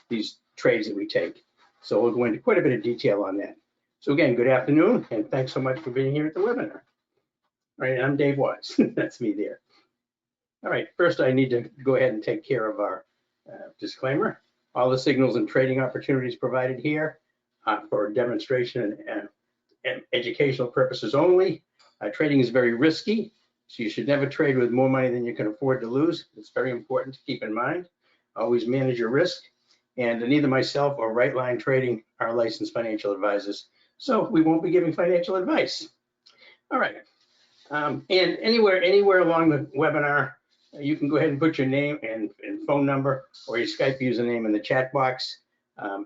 these trades that we take. So we'll go into quite a bit of detail on that. So again, good afternoon, and thanks so much for being here at the webinar. All right, I'm Dave Wise. That's me there. All right, first I need to go ahead and take care of our disclaimer. All the signals and trading opportunities provided here for demonstration and educational purposes only. Trading is very risky, so you should never trade with more money than you can afford to lose. It's very important to keep in mind. Always manage your risk. And neither myself or Right Line Trading are licensed financial advisors, so we won't be giving financial advice. All right, and anywhere along the webinar, you can go ahead and put your name and phone number or your Skype username in the chat box.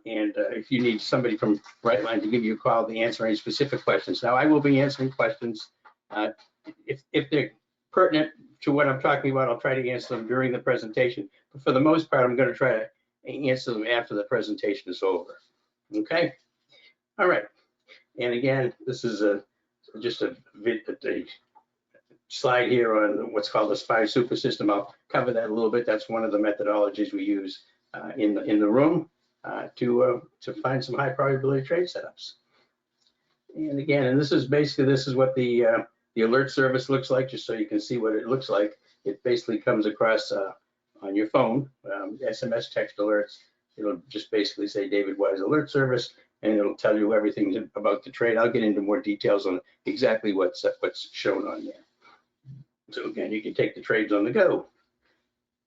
If you need somebody from Right Line to give you a call to answer any specific questions. Now, I will be answering questions. If they're pertinent to what I'm talking about, I'll try to answer them during the presentation. But for the most part, I'm going to try to answer them after the presentation is over. Okay? All right. And again, this is just a slide here on what's called the SPY super system. I'll cover that a little bit. That's one of the methodologies we use in the room to find some high probability trade setups. And again, and this is what the alert service looks like, just so you can see what it looks like. It basically comes across on your phone, SMS text alerts. It'll just basically say David Wise Alert Service, and it'll tell you everything about the trade. I'll get into more details on exactly what's shown on there. So again, you can take the trades on the go.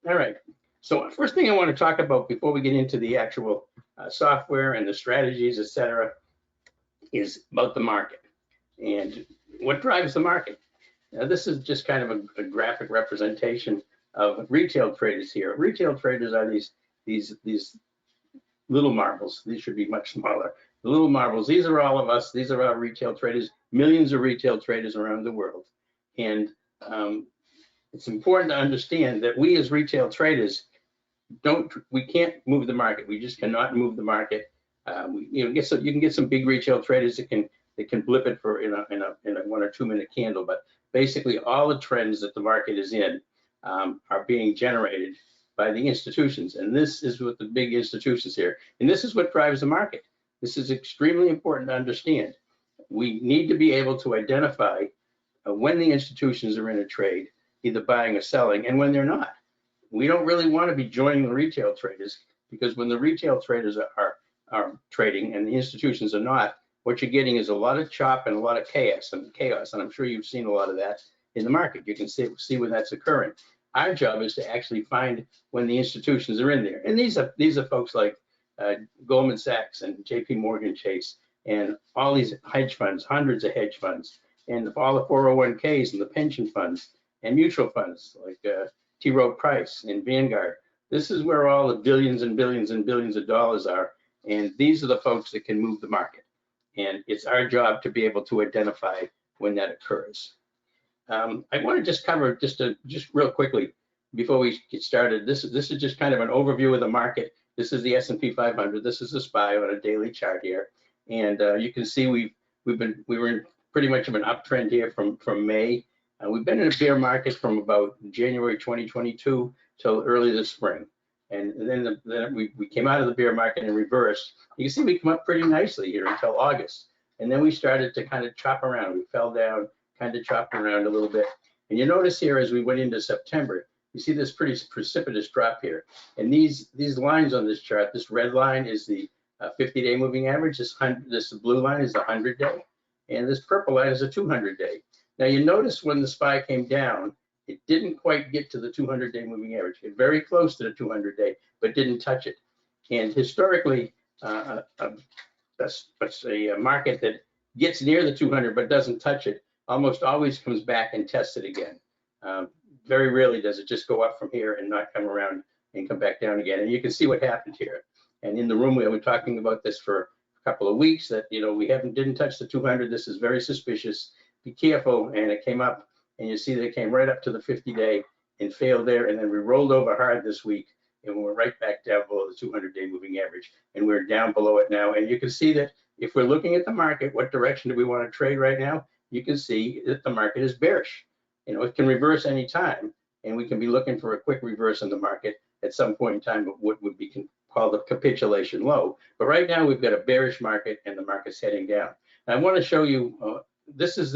All right. So first thing I want to talk about before we get into the actual software and the strategies, etc., is about the market and what drives the market. Now, this is just kind of a graphic representation of retail traders here. Retail traders are these little marbles. These should be much smaller. The little marbles, these are all of us. These are our retail traders, millions of retail traders around the world. And it's important to understand that we as retail traders we can't move the market. We just cannot move the market. You can get some big retail traders that can blip it for in a 1 or 2 minute candle, but basically all the trends that the market is in are being generated by the institutions, and this is what the big institutions here, and this is what drives the market. This is extremely important to understand. We need to be able to identify when the institutions are in a trade, either buying or selling, and when they're not. We don't really want to be joining the retail traders, because when the retail traders are trading and the institutions are not, what you're getting is a lot of chop and a lot of chaos, and I'm sure you've seen a lot of that in the market. You can see when that's occurring. Our job is to actually find when the institutions are in there, and these are folks like Goldman Sachs and JP Morgan Chase and all these hedge funds, hundreds of hedge funds, and all the 401ks and the pension funds and mutual funds like T. Rowe Price and Vanguard. This is where all the billions and billions and billions of dollars are, and these are the folks that can move the market. And it's our job to be able to identify when that occurs. I want to just cover just real quickly before we get started. This is just kind of an overview of the market. This is the S&P 500. This is the SPY on a daily chart here, and you can see we were in pretty much of an uptrend here from May. We've been in a bear market from about January 2022 till early this spring, and then we came out of the bear market and reversed. You can see we come up pretty nicely here until August, and then we started to kind of chop around. We fell down, kind of chopped around a little bit, and you notice here as we went into September, you see this pretty precipitous drop here, and these lines on this chart, this red line is the 50-day moving average, this blue line is the 100-day, and this purple line is a 200-day. Now you notice when the SPY came down, it didn't quite get to the 200-day moving average. It very close to the 200-day, but didn't touch it. And historically, that's a market that gets near the 200 but doesn't touch it, almost always comes back and tests it again. Very rarely does it just go up from here and not come around and come back down again. And you can see what happened here. And in the room, we were talking about this for a couple of weeks, that we didn't touch the 200. This is very suspicious. Be careful. And it came up, and you see that it came right up to the 50-day and failed there. And then we rolled over hard this week, and we're right back down below the 200-day moving average, and we're down below it now. And you can see that if we're looking at the market, what direction do we want to trade right now? You can see that the market is bearish. It can reverse any time, and we can be looking for a quick reverse in the market at some point in time of what would be called a capitulation low. But right now we've got a bearish market and the market's heading down. And I want to show you, this is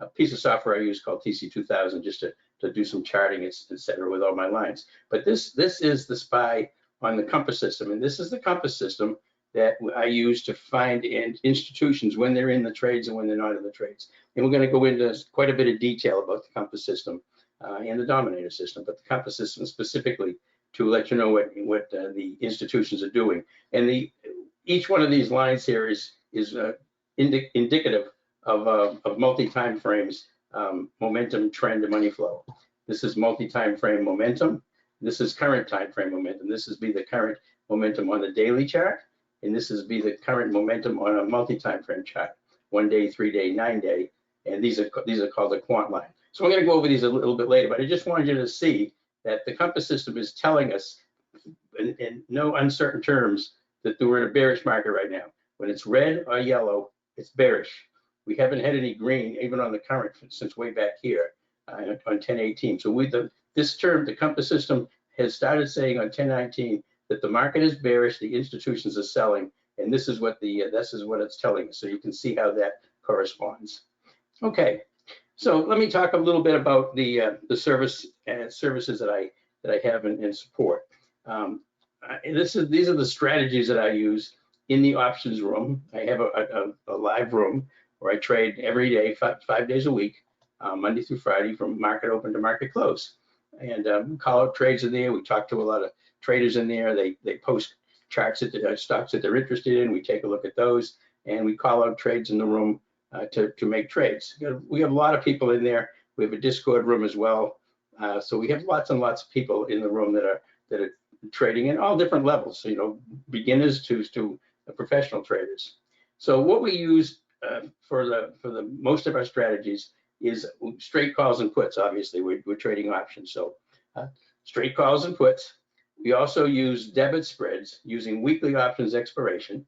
a piece of software I use called TC2000 just to do some charting, etc. with all my lines. But this is the SPY on the compass system, and this is the compass system that I use to find institutions when they're in the trades and when they're not in the trades. And we're going to go into quite a bit of detail about the compass system and the dominator system, but the compass system specifically to let you know what the institutions are doing. And each one of these lines here is indicative of multi-time frames, momentum, trend, and money flow. This is multi-time frame momentum. This is current time frame momentum. This is be the current momentum on the daily chart, and this is be the current momentum on a multi-time frame chart, 1 day, 3 day, 9 day, and these are called the quant line. So I'm going to go over these a little bit later, but I just wanted you to see that the compass system is telling us in no uncertain terms that we're in a bearish market right now. When it's red or yellow, it's bearish. We haven't had any green, even on the current, since way back here on 1018. So this term, the compass system, has started saying on 1019 that the market is bearish, the institutions are selling, and this is what it's telling us. So you can see how that corresponds. Okay, so let me talk a little bit about the services that I have in support. These are the strategies that I use in the options room. I have a live room where I trade every day, five days a week, Monday through Friday, from market open to market close. And call out trades in there. We talk to a lot of traders in there. They post charts at the stocks that they're interested in. We take a look at those, and we call out trades in the room to make trades. We have a lot of people in there. We have a Discord room as well. So we have lots and lots of people in the room that are trading in all different levels. So, you know, beginners to professional traders. So what we use for the most of our strategies is straight calls and puts. Obviously, we're trading options, so straight calls and puts. We also use debit spreads using weekly options expiration.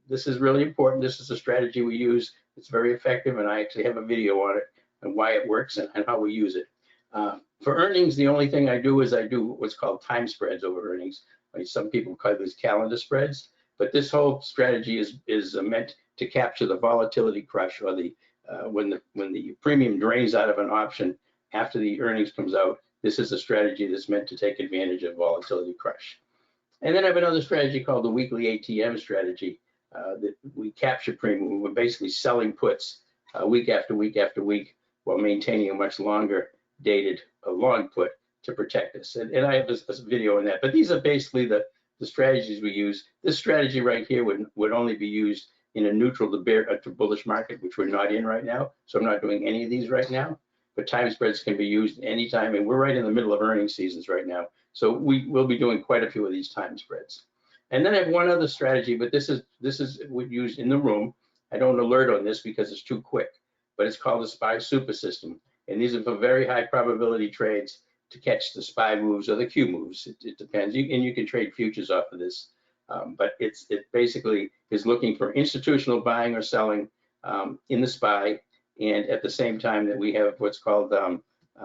This is really important. This is a strategy we use. It's very effective, and I actually have a video on it and why it works and how we use it. For earnings, the only thing I do is I do what's called time spreads over earnings. Some people call these calendar spreads, but this whole strategy is meant to capture the volatility crush, or when the premium drains out of an option after the earnings comes out. This is a strategy that's meant to take advantage of volatility crush. And then I have another strategy called the weekly ATM strategy that we capture premium. We're basically selling puts week after week after week while maintaining a much longer dated long put to protect us. And I have a video on that. But these are basically the strategies we use. This strategy right here would only be used in a neutral to bullish market, which we're not in right now. So I'm not doing any of these right now. But time spreads can be used anytime, and we're right in the middle of earnings seasons right now. So we will be doing quite a few of these time spreads. And then I have one other strategy, but this is what used in the room. I don't alert on this because it's too quick, but it's called the SPY super system. And these are for very high probability trades to catch the SPY moves or the Q moves. It depends, and you can trade futures off of this. But it basically is looking for institutional buying or selling in the SPY, and at the same time that we have what's called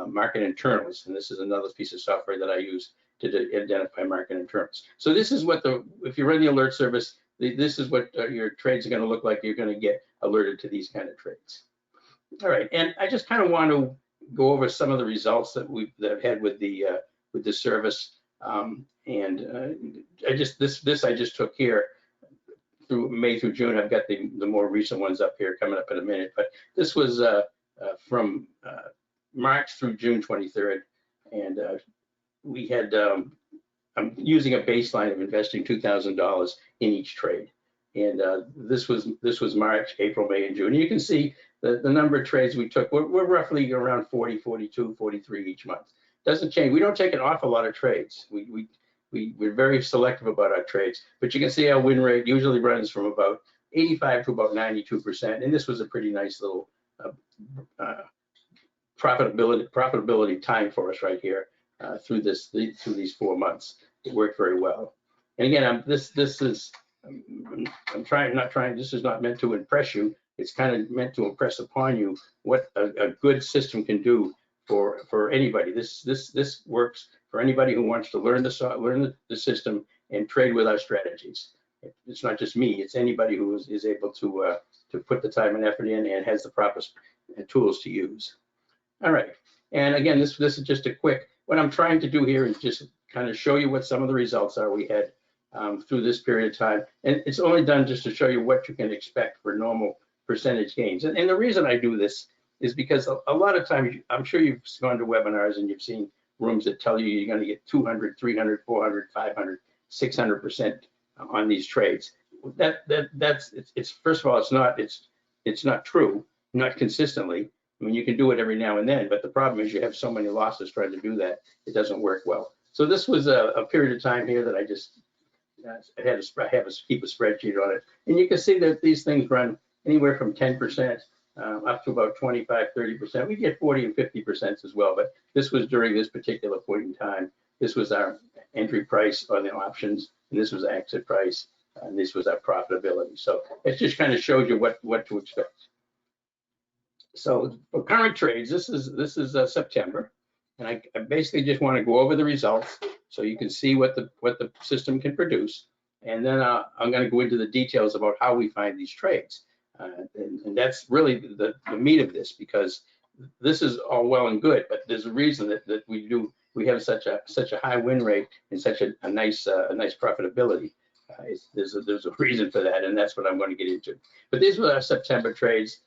market internals. And this is another piece of software that I use to identify market internals. So this is what if you run the alert service, this is what your trades are going to look like. You're going to get alerted to these kind of trades. All right, and I just kind of want to go over some of the results that I've had with the service. I just took here through May through June. I've got the more recent ones up here coming up in a minute, but this was from March through June 23rd, and we had I'm using a baseline of investing $2,000 in each trade, and this was March, April, May, and June. You can see the number of trades we took. We're roughly around 40, 42, 43 each month. Doesn't change. We don't take an awful lot of trades. We're very selective about our trades, but you can see our win rate usually runs from about 85 to about 92%, and this was a pretty nice little profitability time for us right here through these 4 months. It worked very well. And again, this is not meant to impress you. It's kind of meant to impress upon you what a good system can do for anybody. This works for anybody who wants to learn the system and trade with our strategies. It's not just me, it's anybody who is able to put the time and effort in and has the proper tools to use. All right, and again, this is just a quick, what I'm trying to do here is just kind of show you what some of the results are we had through this period of time. And it's only done just to show you what you can expect for normal percentage gains. And the reason I do this is because a lot of times, I'm sure you've gone to webinars and you've seen rooms that tell you you're going to get 200, 300, 400, 500, 600% on these trades. It's first of all, it's not true, not consistently. I mean, you can do it every now and then, but the problem is you have so many losses trying to do that, it doesn't work well. So this was a period of time here that I just I have to keep a spreadsheet on it, and you can see that these things run anywhere from 10% up to about 25, 30%. We get 40 and 50% as well, but this was during this particular point in time. This was our entry price on the options, and this was our exit price, and this was our profitability. So it just kind of shows you what to expect. So for current trades, this is September, and I basically just want to go over the results so you can see what the system can produce, and then I'm going to go into the details about how we find these trades, and that's really the meat of this, because this is all well and good, but there's a reason that we have such a high win rate and such a nice profitability. There's a reason for that, and that's what I'm going to get into. But these were our September trades.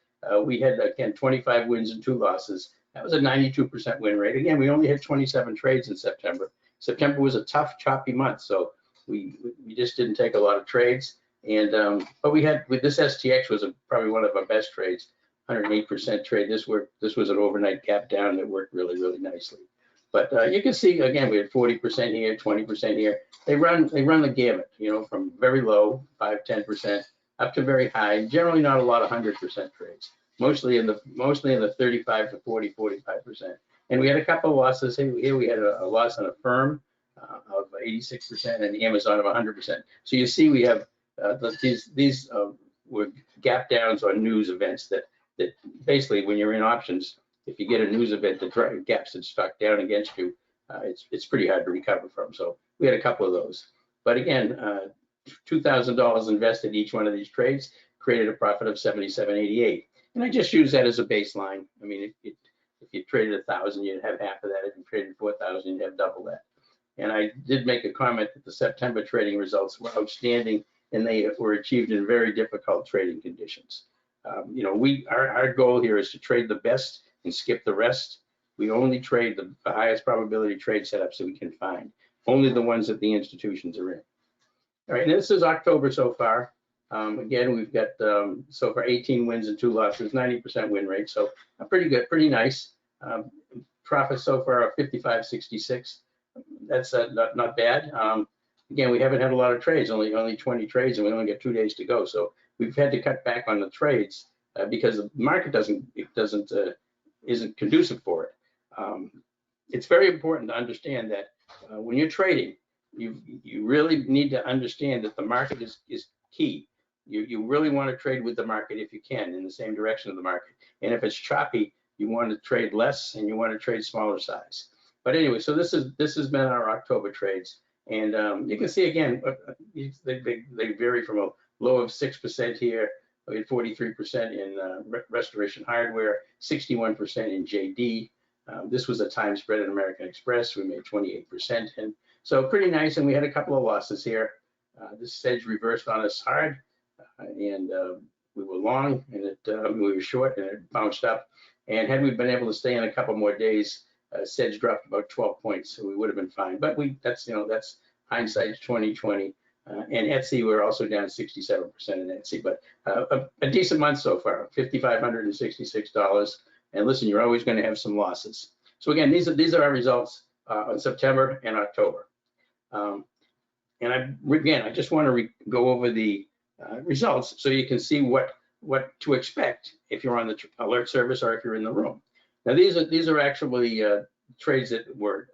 We had, again, 25 wins and 2 losses. That was a 92% win rate. Again, we only had 27 trades in September. September was a tough, choppy month, so we just didn't take a lot of trades. And but we had, with this STX was probably one of our best trades, 108% trade. This was an overnight gap down that worked really, really nicely. But you can see, again, we had 40% here, 20% here. They run the gamut, you know, from very low, 5, 10%, up to very high. Generally, not a lot of 100% trades. Mostly in the 35 to 40, 45%. And we had a couple of losses. Here we had a loss on a firm of 86% and Amazon of 100%. So you see, we have these were gap downs on news events that basically, when you're in options, if you get a news event that gaps that stock down against you, it's pretty hard to recover from. So we had a couple of those. But again, $2,000 invested each one of these trades created a profit of $77.88. And I just use that as a baseline. I mean, if you traded 1,000, you'd have half of that. If you traded 4,000, you'd have double that. And I did make a comment that the September trading results were outstanding, and they were achieved in very difficult trading conditions. You know, our goal here is to trade the best and skip the rest. We only trade the highest probability trade setups that we can find, only the ones that the institutions are in. All right, and this is October so far. Again, we've got so far 18 wins and 2 losses, 90% win rate, so pretty good, pretty nice. Profits so far are 55.66. That's not bad. Again, we haven't had a lot of trades, only 20 trades, and we only got 2 days to go. So we've had to cut back on the trades because the market isn't conducive for it. It's very important to understand that when you're trading, you really need to understand that the market is key. You really want to trade with the market if you can, in the same direction of the market. And if it's choppy, you want to trade less and you want to trade smaller size. But anyway, so this has been our October trades, and you can see again they vary from a low of 6% here. We had 43% in Restoration Hardware, 61% in JD. This was a time spread in American Express. We made 28%, and so pretty nice. And we had a couple of losses here. This sedge reversed on us hard, and we were long, and we were short, and it bounced up. And had we been able to stay in a couple more days, sedge dropped about 12 points, so we would have been fine. But that's hindsight 2020. And Etsy, we're also down 67% in Etsy, but a decent month so far, $5,566. And listen, you're always going to have some losses. So again, these are our results on September and October. And I just want to go over the results so you can see what to expect if you're on the alert service or if you're in the room. Now these are actually trades that were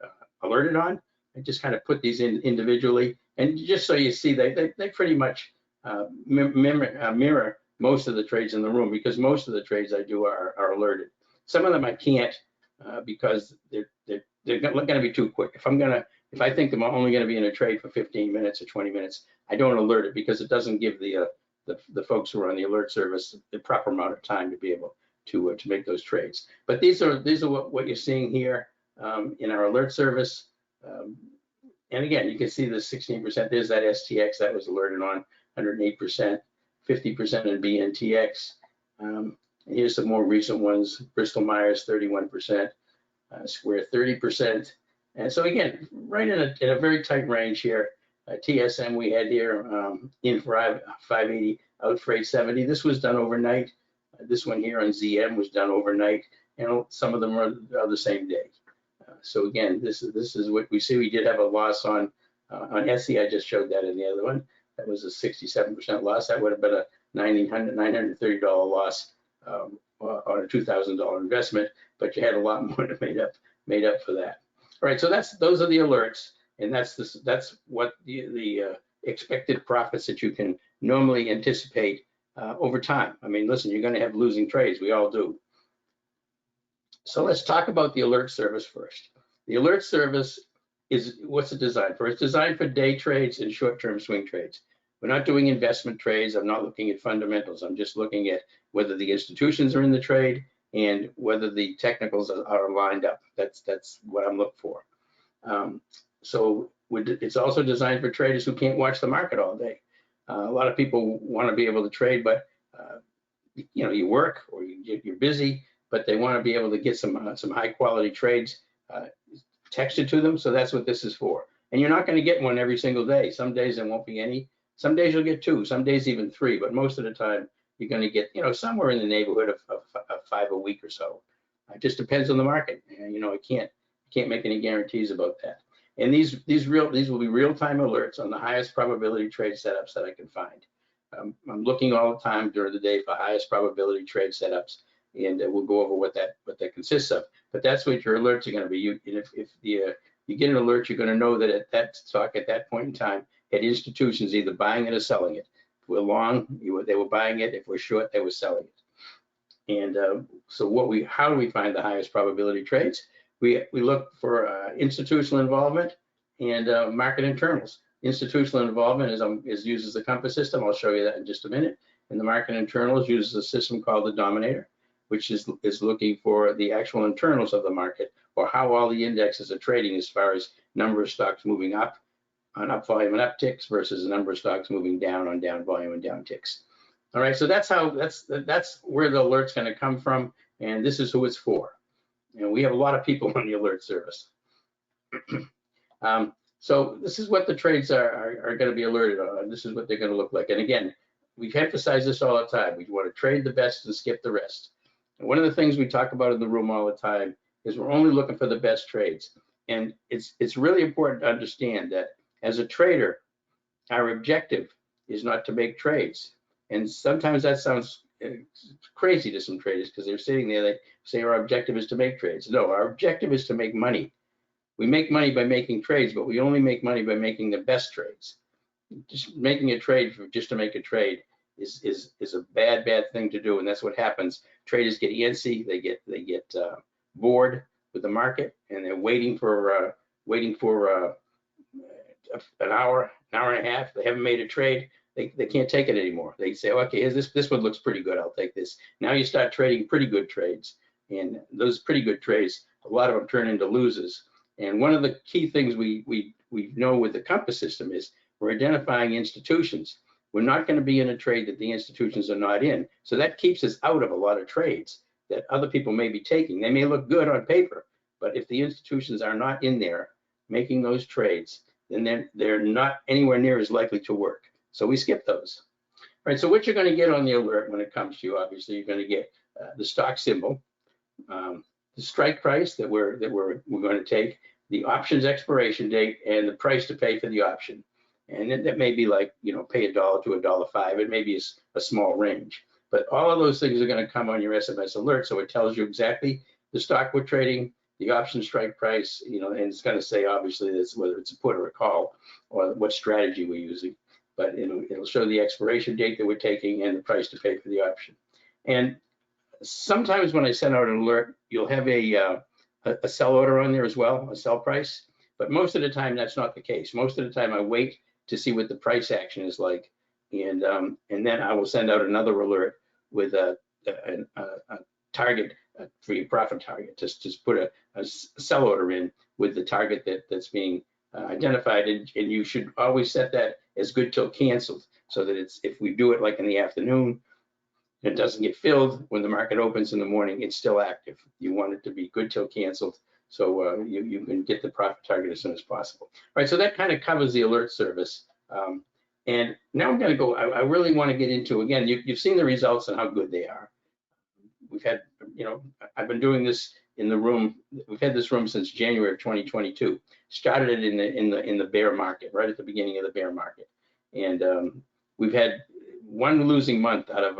alerted on. I just kind of put these in individually, and just so you see they pretty much mirror most of the trades in the room, because most of the trades I do are alerted. Some of them I can't because they're going to be too quick. If I'm going to If I think I'm only going to be in a trade for 15 minutes or 20 minutes, I don't alert it because it doesn't give the folks who are on the alert service the proper amount of time to be able to make those trades. But these are what you're seeing here in our alert service. And again, you can see the 16%. There's that STX that was alerted on 108%, 50% in BNTX. And here's some more recent ones: Bristol Myers 31%, Square 30%. And so again, right in a very tight range here. TSM we had here in for 580, out for 870. This was done overnight. This one here on ZM was done overnight, and some of them are the same day. So again, this is what we see. We did have a loss on SE. I just showed that in the other one. That was a 67% loss. That would have been a $930 loss on a $2,000 investment, but you had a lot more to made up for that. All right, so those are the alerts, and that's what the expected profits that you can normally anticipate over time. I mean, listen, you're going to have losing trades. We all do. So let's talk about the alert service first. The alert service is, what's it designed for? It's designed for day trades and short-term swing trades. We're not doing investment trades. I'm not looking at fundamentals. I'm just looking at whether the institutions are in the trade and whether the technicals are lined up. That's what I'm looking for. So it's also designed for traders who can't watch the market all day. A lot of people want to be able to trade, but you know, you work or you're busy, but they want to be able to get some high quality trades texted to them. So that's what this is for. And you're not going to get one every single day. Some days there won't be any. Some days you'll get 2, some days even 3, but most of the time you're going to get, you know, somewhere in the neighborhood of 5 a week or so. It just depends on the market. And, you know, I can't make any guarantees about that. And these will be real-time alerts on the highest probability trade setups that I can find. I'm looking all the time during the day for highest probability trade setups, and we'll go over what that consists of. But that's what your alerts are going to be. If you get an alert, you're going to know that at that stock at that point in time had institutions either buying it or selling it. If we're long, they were buying it. If we're short, they were selling it. And so how do we find the highest probability trades? We look for institutional involvement and market internals. Institutional involvement uses the compass system. I'll show you that in just a minute. And the market internals uses a system called the Dominator, which is looking for the actual internals of the market, or how all the indexes are trading as far as number of stocks moving up on up volume and upticks versus the number of stocks moving down on down volume and down ticks. All right, so that's where the alert's going to come from, and this is who it's for. You know, we have a lot of people on the alert service. So this is what the trades are going to be alerted on. This is what they're going to look like. And again, we've emphasized this all the time. We want to trade the best and skip the rest. And one of the things we talk about in the room all the time is we're only looking for the best trades. And it's really important to understand that as a trader, our objective is not to make trades. And sometimes that sounds crazy to some traders because they're sitting there, they say our objective is to make trades. No, our objective is to make money. We make money by making trades, but we only make money by making the best trades. Just making a trade just to make a trade is a bad thing to do, and that's what happens. Traders get antsy, they get bored with the market, and they're waiting for an hour and a half. They haven't made a trade. They can't take it anymore. They say, okay, this one looks pretty good. I'll take this. Now you start trading pretty good trades, and those pretty good trades, a lot of them turn into losers. And one of the key things we know with the compass system is we're identifying institutions. We're not going to be in a trade that the institutions are not in. So that keeps us out of a lot of trades that other people may be taking. They may look good on paper, but if the institutions are not in there making those trades, then they're not anywhere near as likely to work. So we skip those. All right, so what you're going to get on the alert when it comes to you, obviously, you're going to get the stock symbol, the strike price that we're going to take, the options expiration date, and the price to pay for the option. And that may be like, you know, pay $1 to $1.05. It may be a small range, but all of those things are going to come on your SMS alert. So it tells you exactly the stock we're trading, the option strike price, you know, and it's going to say obviously this, whether it's a put or a call or what strategy we're using, but it'll show the expiration date that we're taking and the price to pay for the option. And sometimes when I send out an alert, you'll have a sell order on there as well, a sell price. But most of the time, that's not the case. Most of the time, I wait to see what the price action is like, and then I will send out another alert with a target for your profit target. Just put a sell order in with the target that's being identified, and you should always set that as good till canceled, so that it's, if we do it like in the afternoon, it doesn't get filled when the market opens in the morning, it's still active. You want it to be good till canceled, so you can get the profit target as soon as possible. All right, so that kind of covers the alert service. And now I'm going to go, I really want to get into, again, you've seen the results and how good they are. We've had, I've been doing this in the room. We've had this room since January of 2022. Started it in the bear market, right at the beginning of the bear market, and we've had one losing month out of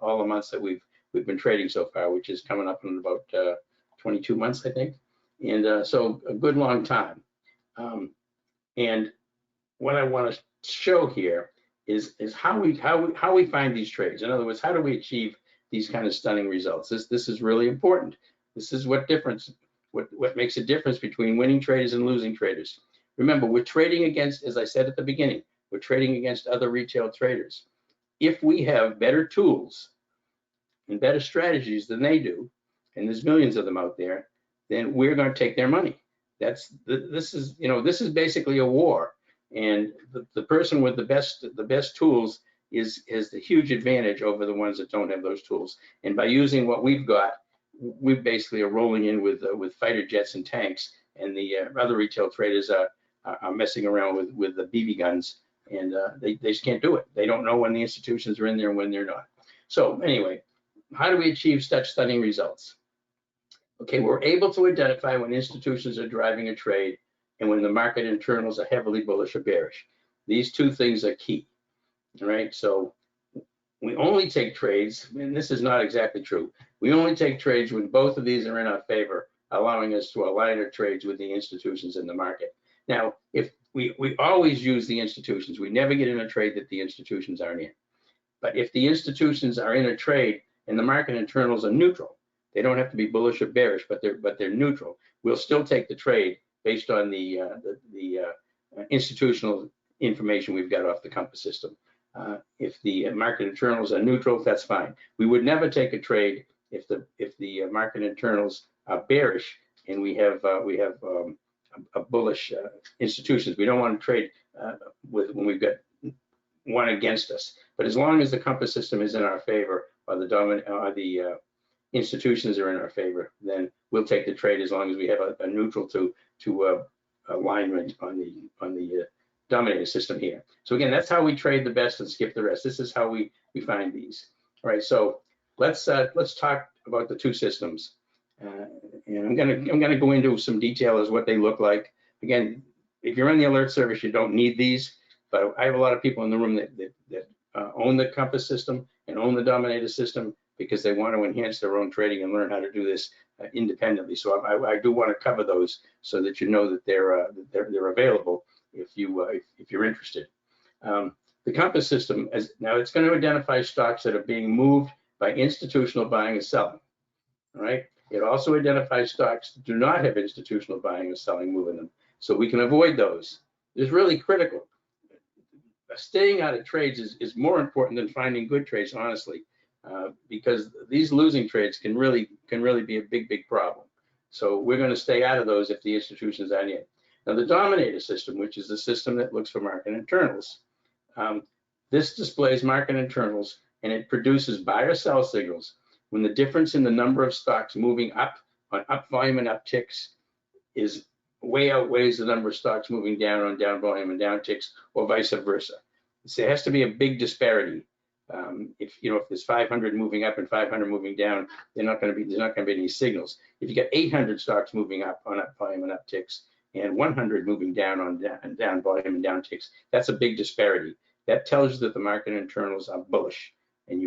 all the months that we've been trading so far, which is coming up in about 22 months, I think, and so a good long time. And what I want to show here is how we find these trades. In other words, how do we achieve these kind of stunning results? This is really important. This is what makes a difference between winning traders and losing traders. Remember, we're trading against, as I said at the beginning, we're trading against other retail traders. If we have better tools and better strategies than they do, and there's millions of them out there, then we're going to take their money. This is basically a war, and the person with the best tools has the huge advantage over the ones that don't have those tools. And by using what we've got, we basically are rolling in with fighter jets and tanks, and the other retail traders are messing around with the BB guns, and they just can't do it. They don't know when the institutions are in there and when they're not. So anyway, how do we achieve such stunning results? Okay, we're able to identify when institutions are driving a trade and when the market internals are heavily bullish or bearish. These two things are key. All right, so we only take trades, and this is not exactly true. We only take trades when both of these are in our favor, allowing us to align our trades with the institutions in the market. Now, if we always use the institutions, we never get in a trade that the institutions aren't in. But if the institutions are in a trade and the market internals are neutral, they don't have to be bullish or bearish, but they're neutral, we'll still take the trade based on the institutional information we've got off the compass system. If the market internals are neutral, that's fine. We would never take a trade if the market internals are bearish and we have a bullish institutions. We don't want to trade when we've got one against us. But as long as the compass system is in our favor, or the institutions are in our favor, then we'll take the trade as long as we have a neutral to alignment on the dominator system here. So again, that's how we trade the best and skip the rest. This is how we find these. All right, so let's talk about the two systems. And I'm gonna go into some detail as what they look like. Again, if you're in the alert service, you don't need these, but I have a lot of people in the room that own the compass system and own the dominator system because they want to enhance their own trading and learn how to do this independently. So I do want to cover those so that you know that they're available if you're interested. The compass system, now it's going to identify stocks that are being moved by institutional buying and selling. All right. It also identifies stocks that do not have institutional buying or selling moving them, so we can avoid those. It's really critical. Staying out of trades is more important than finding good trades, honestly, because these losing trades can really be a big problem. So we're going to stay out of those if the institutions aren't in. Now, the dominator system, which is the system that looks for market internals, this displays market internals and it produces buy or sell signals when the difference in the number of stocks moving up on up volume and up ticks is way outweighs the number of stocks moving down on down volume and down ticks, or vice versa. So there has to be a big disparity. If there's 500 moving up and 500 moving down, there's not going to be any signals. If you got 800 stocks moving up on up volume and up ticks, and 100 moving down on down volume and down ticks, that's a big disparity. That tells you that the market internals are bullish, and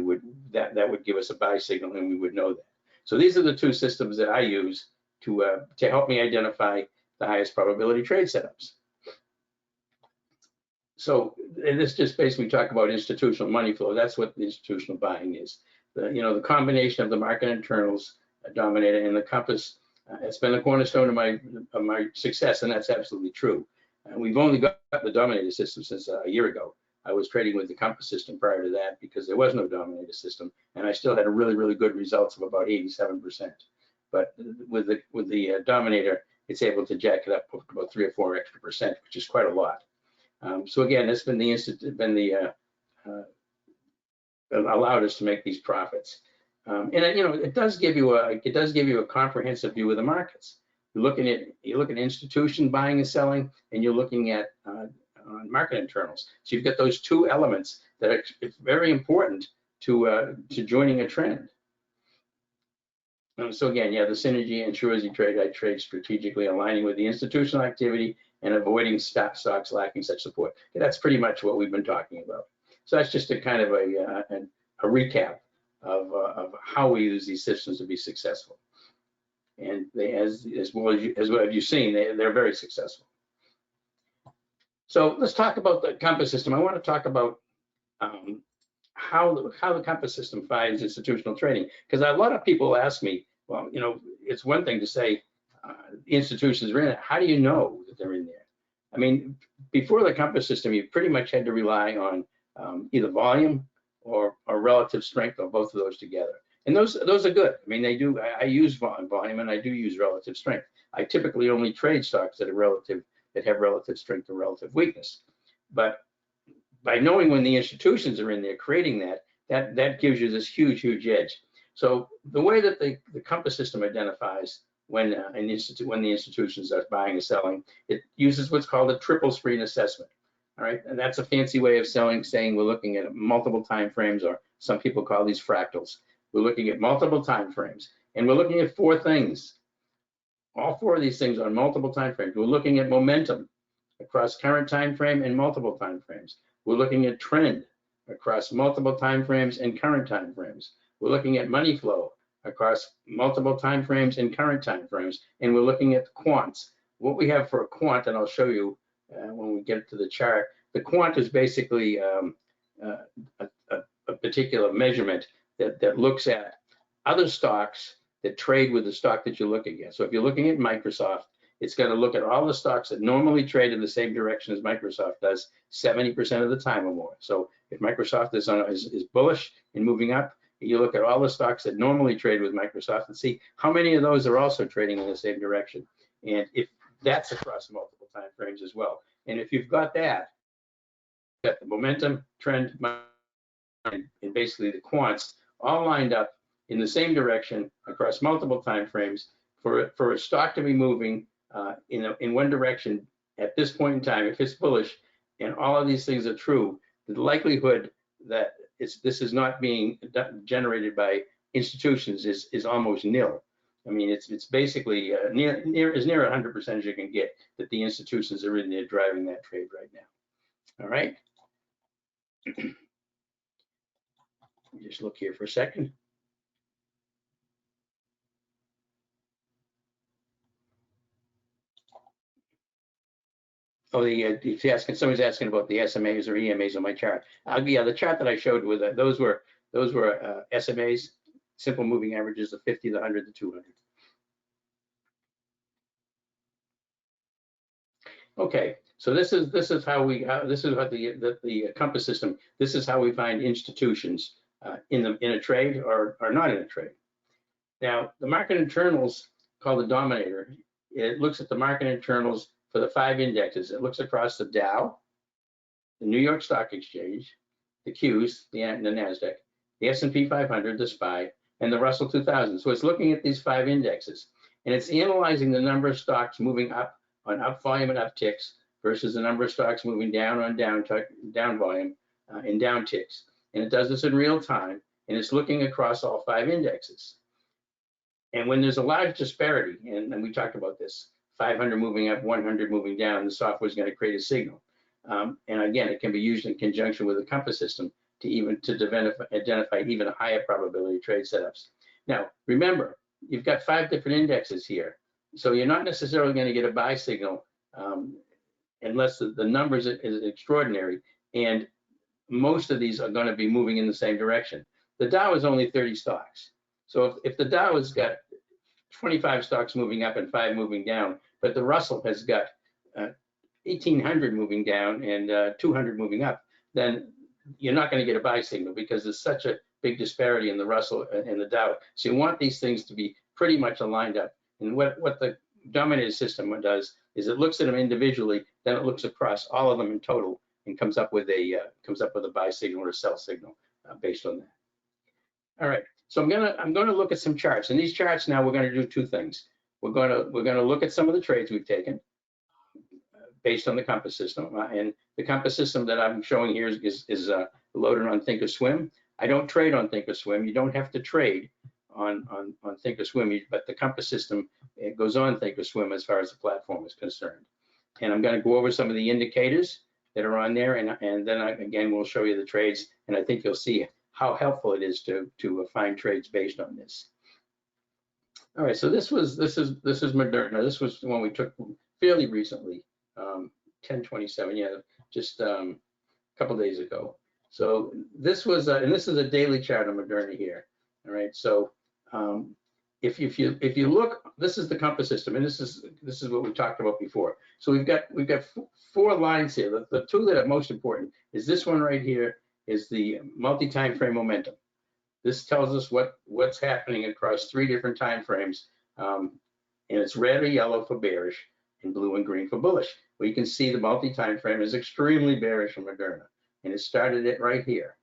that would give us a buy signal, and we would know that. So these are the two systems that I use to help me identify the highest probability trade setups. So, and this just basically talk about institutional money flow. That's what the institutional buying is. The combination of the market internals, dominator, and the compass It's been the cornerstone of my success, and that's absolutely true. We've only got the dominator system since a year ago. I was trading with the Compass system prior to that because there was no dominator system, and I still had a really good results of about 87%. But with the dominator, it's able to jack it up about 3 or 4 extra percent, which is quite a lot. So again, that's been allowed us to make these profits. And it does give you a comprehensive view of the markets. You're looking at institution buying and selling, and you're looking at market internals. So you've got those two elements that are very important to joining a trend. So again, yeah, the synergy ensures you trade. I trade strategically, aligning with the institutional activity and avoiding stocks lacking such support. And that's pretty much what we've been talking about. So that's just a kind of a recap of how we use these systems to be successful. And they, as well as what you've seen, they're very successful. So let's talk about the Compass system. I want to talk about how the Compass system finds institutional trading, because a lot of people ask me, well, it's one thing to say institutions are in it. How do you know that they're in there? I mean, before the Compass system, you pretty much had to rely on either volume or relative strength, or both of those together. And those are good. I mean, I use volume and I do use relative strength. I typically only trade stocks that have relative strength or relative weakness. But by knowing when the institutions are in there creating that gives you this huge edge. So the way that the Compass system identifies when the institutions are buying or selling, it uses what's called a triple screen assessment. All right, and that's a fancy way of saying we're looking at multiple time frames, or some people call these fractals. We're looking at multiple time frames, and we're looking at 4 things. All 4 of these things on multiple time frames. We're looking at momentum across current time frame and multiple time frames. We're looking at trend across multiple time frames and current time frames. We're looking at money flow across multiple time frames and current time frames, and we're looking at the quants. What we have for a quant, and I'll show you when we get to the chart, the quant is basically a particular measurement that looks at other stocks that trade with the stock that you're looking at. So if you're looking at Microsoft, it's going to look at all the stocks that normally trade in the same direction as Microsoft does 70% of the time or more. So if Microsoft is bullish and moving up, you look at all the stocks that normally trade with Microsoft and see how many of those are also trading in the same direction. And if that's across multiple time frames as well. And if you've got that, you've got the momentum, trend, and basically the quants all lined up in the same direction across multiple time frames, for a stock to be moving in one direction at this point in time, if it's bullish and all of these things are true, the likelihood that this is not being generated by institutions is almost nil. I mean, it's basically near 100% as you can get that the institutions are in there driving that trade right now. All right. Just look here for a second. Oh, somebody's asking about the SMAs or EMAs on my chart. Yeah, the chart that I showed with those were SMAs, simple moving averages, the 50, the 100, the 200. Okay, so this is how the Compass system. This is how we find institutions in a trade or not in a trade. Now, the market internals, called the dominator, it looks at the market internals for the 5 indexes. It looks across the Dow, the New York Stock Exchange, the Qs, the NASDAQ, the S&P 500, the SPY, and the Russell 2000. So it's looking at these 5 indexes, and it's analyzing the number of stocks moving up on up volume and upticks versus the number of stocks moving down on down volume and down ticks. And it does this in real time, and it's looking across all 5 indexes. And when there's a large disparity, and we talked about this, 500 moving up, 100 moving down, the software is going to create a signal. And again, it can be used in conjunction with the Compass system to identify even a higher probability trade setups. Now, remember, you've got 5 different indexes here. So you're not necessarily going to get a buy signal unless the numbers is extraordinary. And most of these are going to be moving in the same direction. The Dow is only 30 stocks. So if the Dow has got 25 stocks moving up and 5 moving down, but the Russell has got 1,800 moving down and 200 moving up, then you're not going to get a buy signal because there's such a big disparity in the Russell and the Dow. So you want these things to be pretty much aligned up. And what the dominated system does is it looks at them individually, then it looks across all of them in total and comes up with a buy signal or a sell signal based on that. All right, so I'm gonna look at some charts, and these charts now we're gonna do two things. We're gonna look at some of the trades we've taken based on the compass system, and the compass system that I'm showing here is loaded on Thinkorswim. I don't trade on Thinkorswim. You don't have to trade on Thinkorswim, but the compass system, it goes on Thinkorswim as far as the platform is concerned. And I'm going to go over some of the indicators that are on there, and then again we'll show you the trades, and I think you'll see how helpful it is to find trades based on this. All right, so this is Moderna. This was the one we took fairly recently, 10/27, yeah, just a couple days ago. So this was, and this is a daily chart of Moderna here. All right, so if you look, this is the compass system, and this is what we talked about before. So we've got 4 lines here. The 2 that are most important is this one right here is the multi-time frame momentum. This tells us what's happening across 3 different time frames, and it's red or yellow for bearish and blue and green for bullish. Well, you can see the multi-time frame is extremely bearish for Moderna, and it started it right here.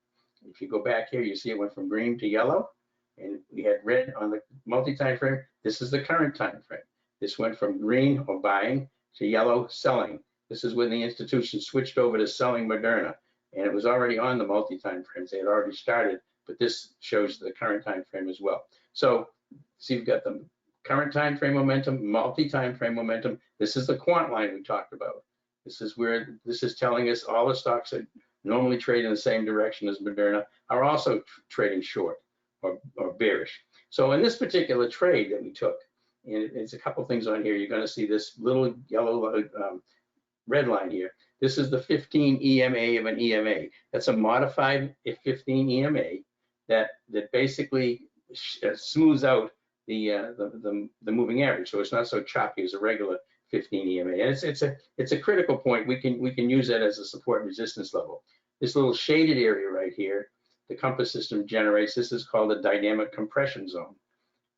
If you go back here, you see it went from green to yellow, and we had red on the multi-time frame. This is the current time frame. This went from green or buying to yellow selling. This is when the institution switched over to selling Moderna, and it was already on the multi-time frames. They had already started, but this shows the current time frame as well. So you've got the current time frame momentum, multi-time frame momentum. This is the quant line we talked about. This is telling us all the stocks that normally trade in the same direction as Moderna are also trading short or bearish. So in this particular trade that we took, and it's a couple things on here, you're going to see this little yellow red line here. This is the 15 EMA of an EMA. That's a modified 15 EMA that basically smooths out the moving average, so it's not so choppy as a regular 15 EMA. And it's a critical point. We can use that as a support and resistance level. This little shaded area right here, the compass system generates. This is called a dynamic compression zone.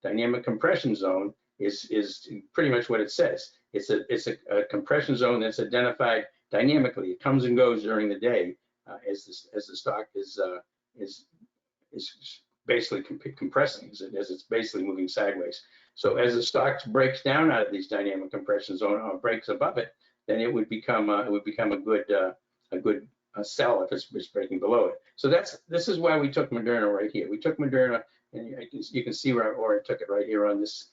Dynamic compression zone is pretty much what it says. It's a compression zone that's identified dynamically. It comes and goes during the day as the stock is basically compressing, as it's basically moving sideways. So as the stock breaks down out of these dynamic compression zone or breaks above it, then it would become a good sell if it's breaking below it. So this is why we took Moderna right here. We took Moderna, and you can see where I took it right here on this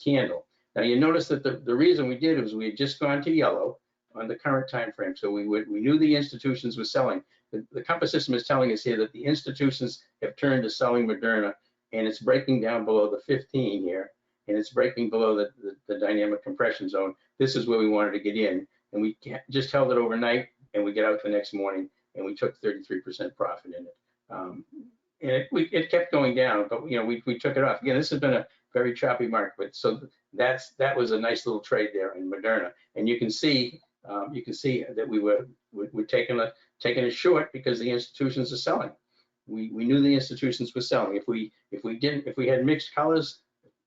candle. Now you notice that the reason we did was we had just gone to yellow on the current time frame, so we knew the institutions were selling. The compass system is telling us here that the institutions have turned to selling Moderna, and it's breaking down below the 15 here, and it's breaking below the dynamic compression zone. This is where we wanted to get in, and we just held it overnight, and we get out the next morning, and we took 33% profit in it. And it kept going down, but we took it off. Again, this has been a very choppy market, so that was a nice little trade there in Moderna, and you can see that we're taking a short because the institutions are selling. We knew the institutions were selling. If we had mixed colors,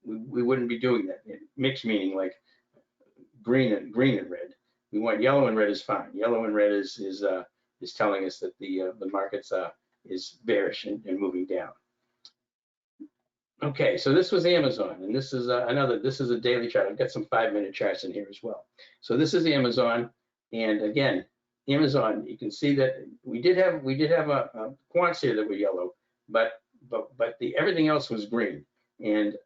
we wouldn't be doing that. Mixed meaning like green and red. We want yellow and red is fine. Yellow and red is telling us that the markets is bearish and moving down. Okay, so this was Amazon, and this is a daily chart. I've got some 5-minute charts in here as well. So this is Amazon, and again, Amazon, you can see that we did have a quants here that were yellow, but everything else was green, and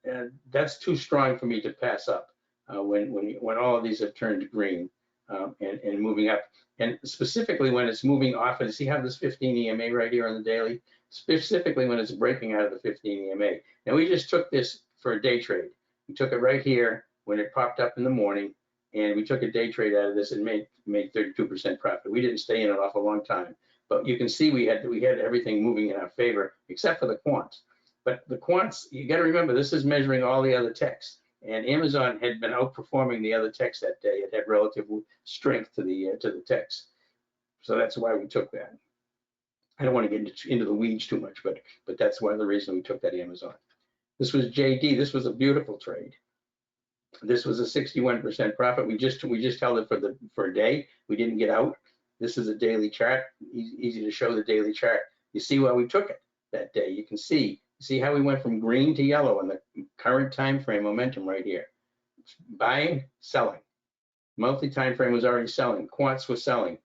that's too strong for me to pass up when all of these have turned green and moving up, and specifically when it's moving off. And see how this 15 EMA right here on the daily, specifically when it's breaking out of the 15 EMA. Now we just took this for a day trade. We took it right here when it popped up in the morning, and we took a day trade out of this and made 32% profit. We didn't stay in it off a long time, but you can see we had everything moving in our favor except for the quants. But the quants, you got to remember, this is measuring all the other techs, And Amazon had been outperforming the other techs that day. It had relative strength to the techs. So that's why we took that. I don't want to get into the weeds too much, but that's one of the reasons we took that Amazon. This was JD. This was a beautiful trade. This was a 61% profit. We just held it for a day. We didn't get out. This is a daily chart. Easy to show the daily chart. You see why we took it that day. You can see how we went from green to yellow in the current time frame momentum right here. Buying, selling. Monthly time frame was already selling. Quants was selling.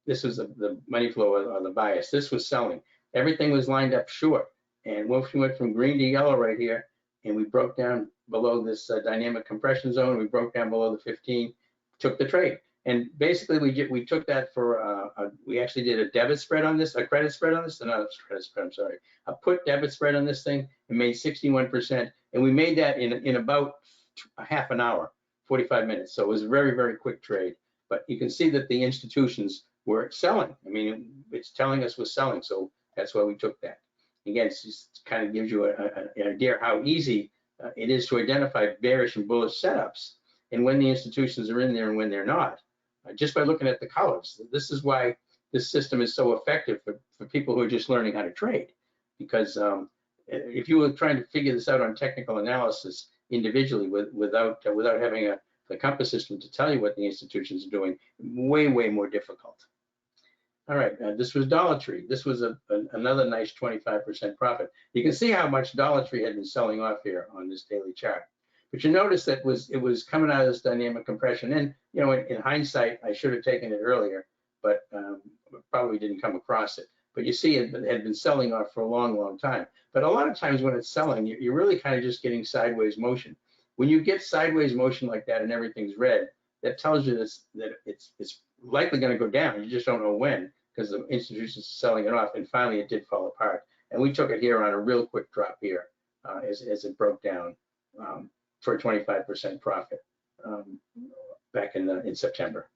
This was the money flow on the bias. This was selling. Everything was lined up short. And once we went from green to yellow right here, and we broke down below this dynamic compression zone, we broke down below the 15, took the trade. And basically we took that for, we actually did a debit spread on this, a credit spread on this, not a credit spread, I'm sorry, a put debit spread on this thing, and made 61%. And we made that in about a half an hour, 45 minutes. So it was a very, very quick trade. But you can see that the institutions were selling. I mean, it's telling us we're selling, so that's why we took that. Again, it just kind of gives you an idea how easy it is to identify bearish and bullish setups, and when the institutions are in there and when they're not, just by looking at the colors. This is why this system is so effective for people who are just learning how to trade, because if you were trying to figure this out on technical analysis individually without having the compass system to tell you what the institutions are doing, way more difficult. All right, this was Dollar Tree. This was another nice 25% profit. You can see how much Dollar Tree had been selling off here on this daily chart. But you notice that it was coming out of this dynamic compression. And you know, in hindsight, I should have taken it earlier, but probably didn't come across it. But you see, it had been selling off for a long time. But a lot of times when it's selling, you're really kind of just getting sideways motion. When you get sideways motion like that and everything's red, that tells you that it's likely going to go down. You just don't know when, because the institutions are selling it off, and finally it did fall apart. And we took it here on a real quick drop here as it broke down for a 25% profit back in September.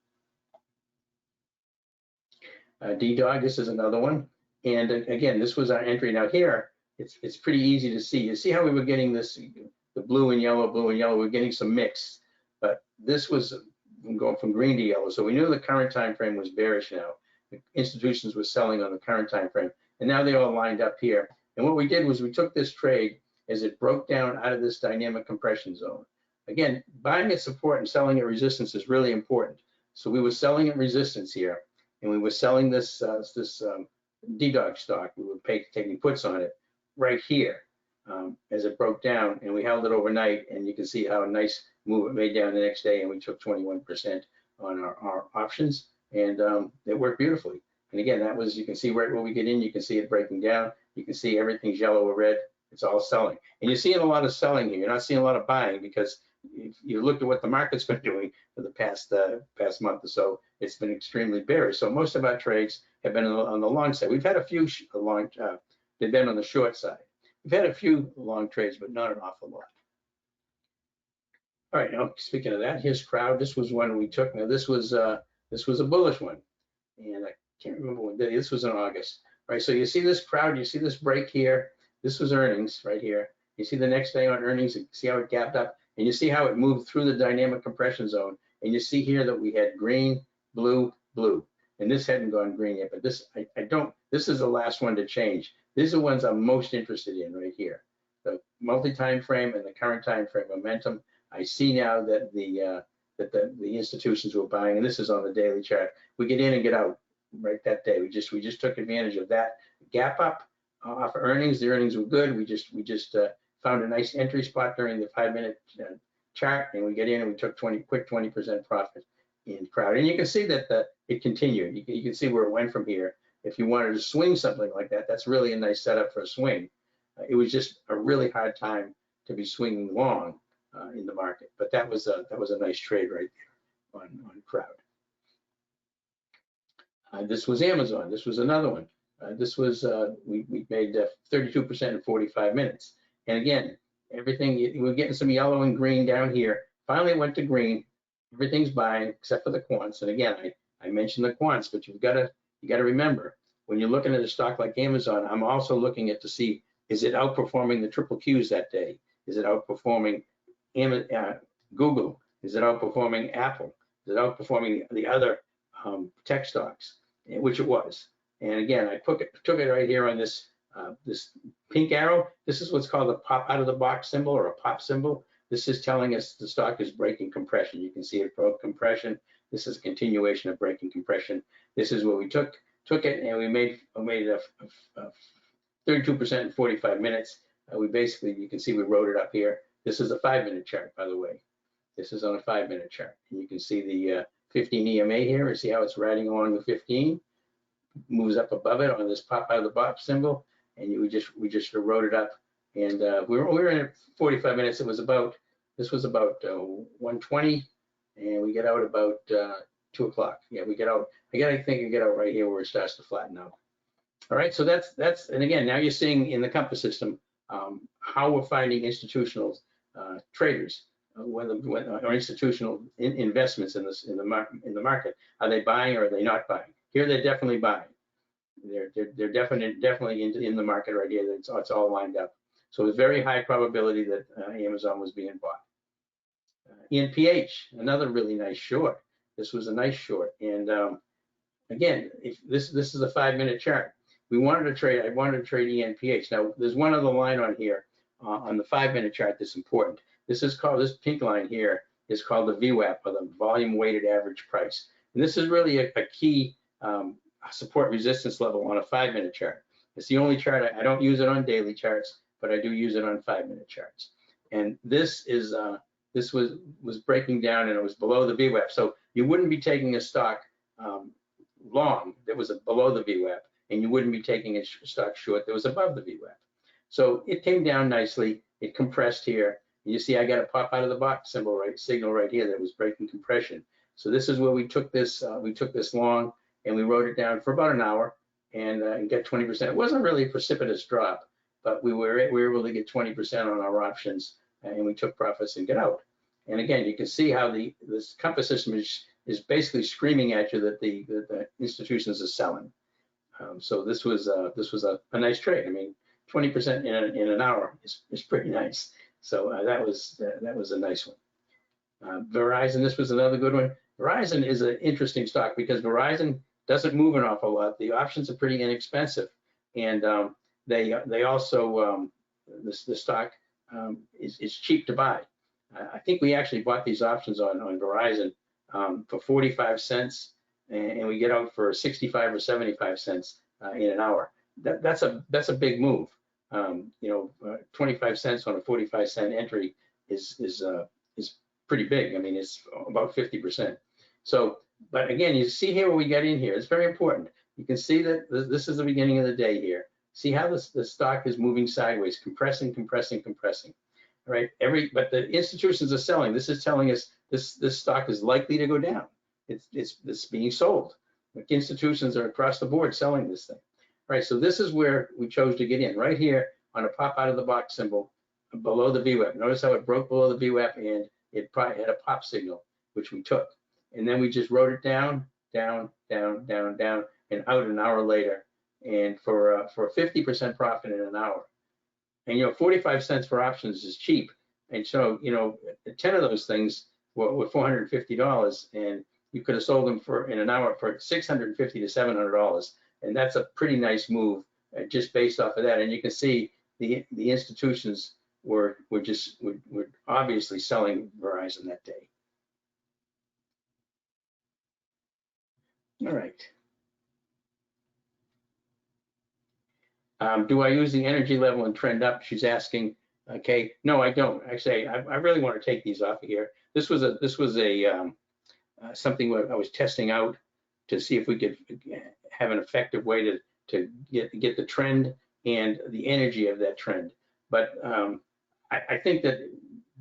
D-Dog, this is another one. And again, this was our entry. Now here, it's pretty easy to see. You see how we were getting this, the blue and yellow, we're getting some mix. But this was going from green to yellow. So we knew the current time frame was bearish now. The institutions were selling on the current time frame. And now they all lined up here. And what we did was we took this trade as it broke down out of this dynamic compression zone. Again, buying at support and selling at resistance is really important. So we were selling at resistance here, and we were selling this D-Dog stock. We were taking puts on it right here as it broke down, and we held it overnight, and you can see how a nice move it made down the next day, and we took 21% on our options, and it worked beautifully. And again, that was, you can see right when we get in, you can see it breaking down. You can see everything's yellow or red. It's all selling. And you're seeing a lot of selling here. You're not seeing a lot of buying, because if you looked at what the market's been doing for the past month or so, it's been extremely bearish. So most of our trades have been on the long side. We've had a few long, they've been on the short side. We've had a few long trades, but not an awful lot. All right, now speaking of that, here's Crowd. This was one we took. Now this was a bullish one, and I can't remember what day. This was in August. All right, so you see this Crowd, you see this break here. This was earnings right here. You see the next day on earnings, you see how it gapped up, and you see how it moved through the dynamic compression zone. And you see here that we had green, blue, blue, and this hadn't gone green yet. But this, this is the last one to change. These are the ones I'm most interested in right here. The multi-time frame and the current time frame momentum. I see now that the institutions were buying, and this is on the daily chart. We get in and get out right that day. We just took advantage of that gap up off of earnings. The earnings were good. We just found a nice entry spot during the 5-minute chart, and we get in and we took quick 20% profit in Crowd. And you can see that it continued. You can see where it went from here. If you wanted to swing something like that, that's really a nice setup for a swing. It was just a really hard time to be swinging long in the market, but that was a nice trade right there on Crowd. This was Amazon. This was another one. This was we made 32% in 45 minutes. And again, everything, we're getting some yellow and green down here. Finally it went to green. Everything's buying except for the quants. And again, I mentioned the quants, but you got to remember, when you're looking at a stock like Amazon, I'm also looking at to see, is it outperforming the triple Qs that day? Is it outperforming Google? Is it outperforming Apple? Is it outperforming the other tech stocks? Which it was. And again, I took it right here on this this pink arrow. This is what's called a pop out of the box symbol, or a pop symbol. This is telling us the stock is breaking compression. You can see it broke compression. This is a continuation of breaking compression. This is where we took it, and we made a 32% in 45 minutes. We basically, you can see we wrote it up here. This is a 5-minute chart, by the way. This is on a 5-minute chart. And you can see the 15 EMA here, and see how it's riding along the 15. Moves up above it on this pop out of the box symbol, and we just wrote it up. And we were in 45 minutes. This was about 1:20, and we get out about 2 o'clock. Yeah, we get out. I think we get out right here where it starts to flatten out. All right, so that's and again, now you're seeing in the Compass system how we're finding institutional traders, or institutional investments in the market. Are they buying or are they not buying? Here they're definitely buying. They're definitely in the market right here. It's all lined up. So it's very high probability that Amazon was being bought. ENPH, another really nice short. This was a nice short. And again, if this is a 5-minute chart. I wanted to trade ENPH. Now, there's one other line on here on the 5-minute chart that's important. This pink line here is called the VWAP, or the volume weighted average price. And this is really a key support resistance level on a 5-minute chart. It's the only chart. I don't use it on daily charts, but I do use it on 5-minute charts. And this was breaking down, and it was below the VWAP. So you wouldn't be taking a stock long that was below the VWAP, and you wouldn't be taking a stock short that was above the VWAP. So it came down nicely. It compressed here. You see, I got a pop out of the box signal right here that was breaking compression. So this is where we took this long, and we wrote it down for about an hour and get 20%. It wasn't really a precipitous drop, but we were able to get 20% on our options, and we took profits and get out. And again, you can see how this Compass system is basically screaming at you that the institutions are selling. So this was a nice trade. I mean, 20% in an hour is pretty nice. So that was a nice one. Verizon, this was another good one. Verizon is an interesting stock because Verizon doesn't move an awful lot. The options are pretty inexpensive, and they also the stock is cheap to buy. I think we actually bought these options on Verizon for 45 cents, and we get out for 65 or 75 cents in an hour. That's a big move. 25 cents on a 45-cent entry is pretty big. I mean, it's about 50%. So, but again, you see here where we get in here. It's very important. You can see that this is the beginning of the day here. See how the stock is moving sideways, compressing. All right. But the institutions are selling. This is telling us this stock is likely to go down. It's being sold. Like, institutions are across the board selling this thing. All right. So this is where we chose to get in, right here on a pop out of the box symbol below the VWAP. Notice how it broke below the VWAP, and it probably had a pop signal, which we took. And then we just wrote it down, and out an hour later, and for a 50% profit in an hour. And 45 cents for options is cheap. And so 10 of those things were $450, and you could have sold them in an hour for $650 to $700, and that's a pretty nice move just based off of that. And you can see the institutions were obviously selling Verizon that day. All right. Do I use the energy level and trend up? She's asking. Okay, no, I don't. Actually, I really want to take these off of here. This was something I was testing out to see if we could have an effective way to get the trend and the energy of that trend. But I think that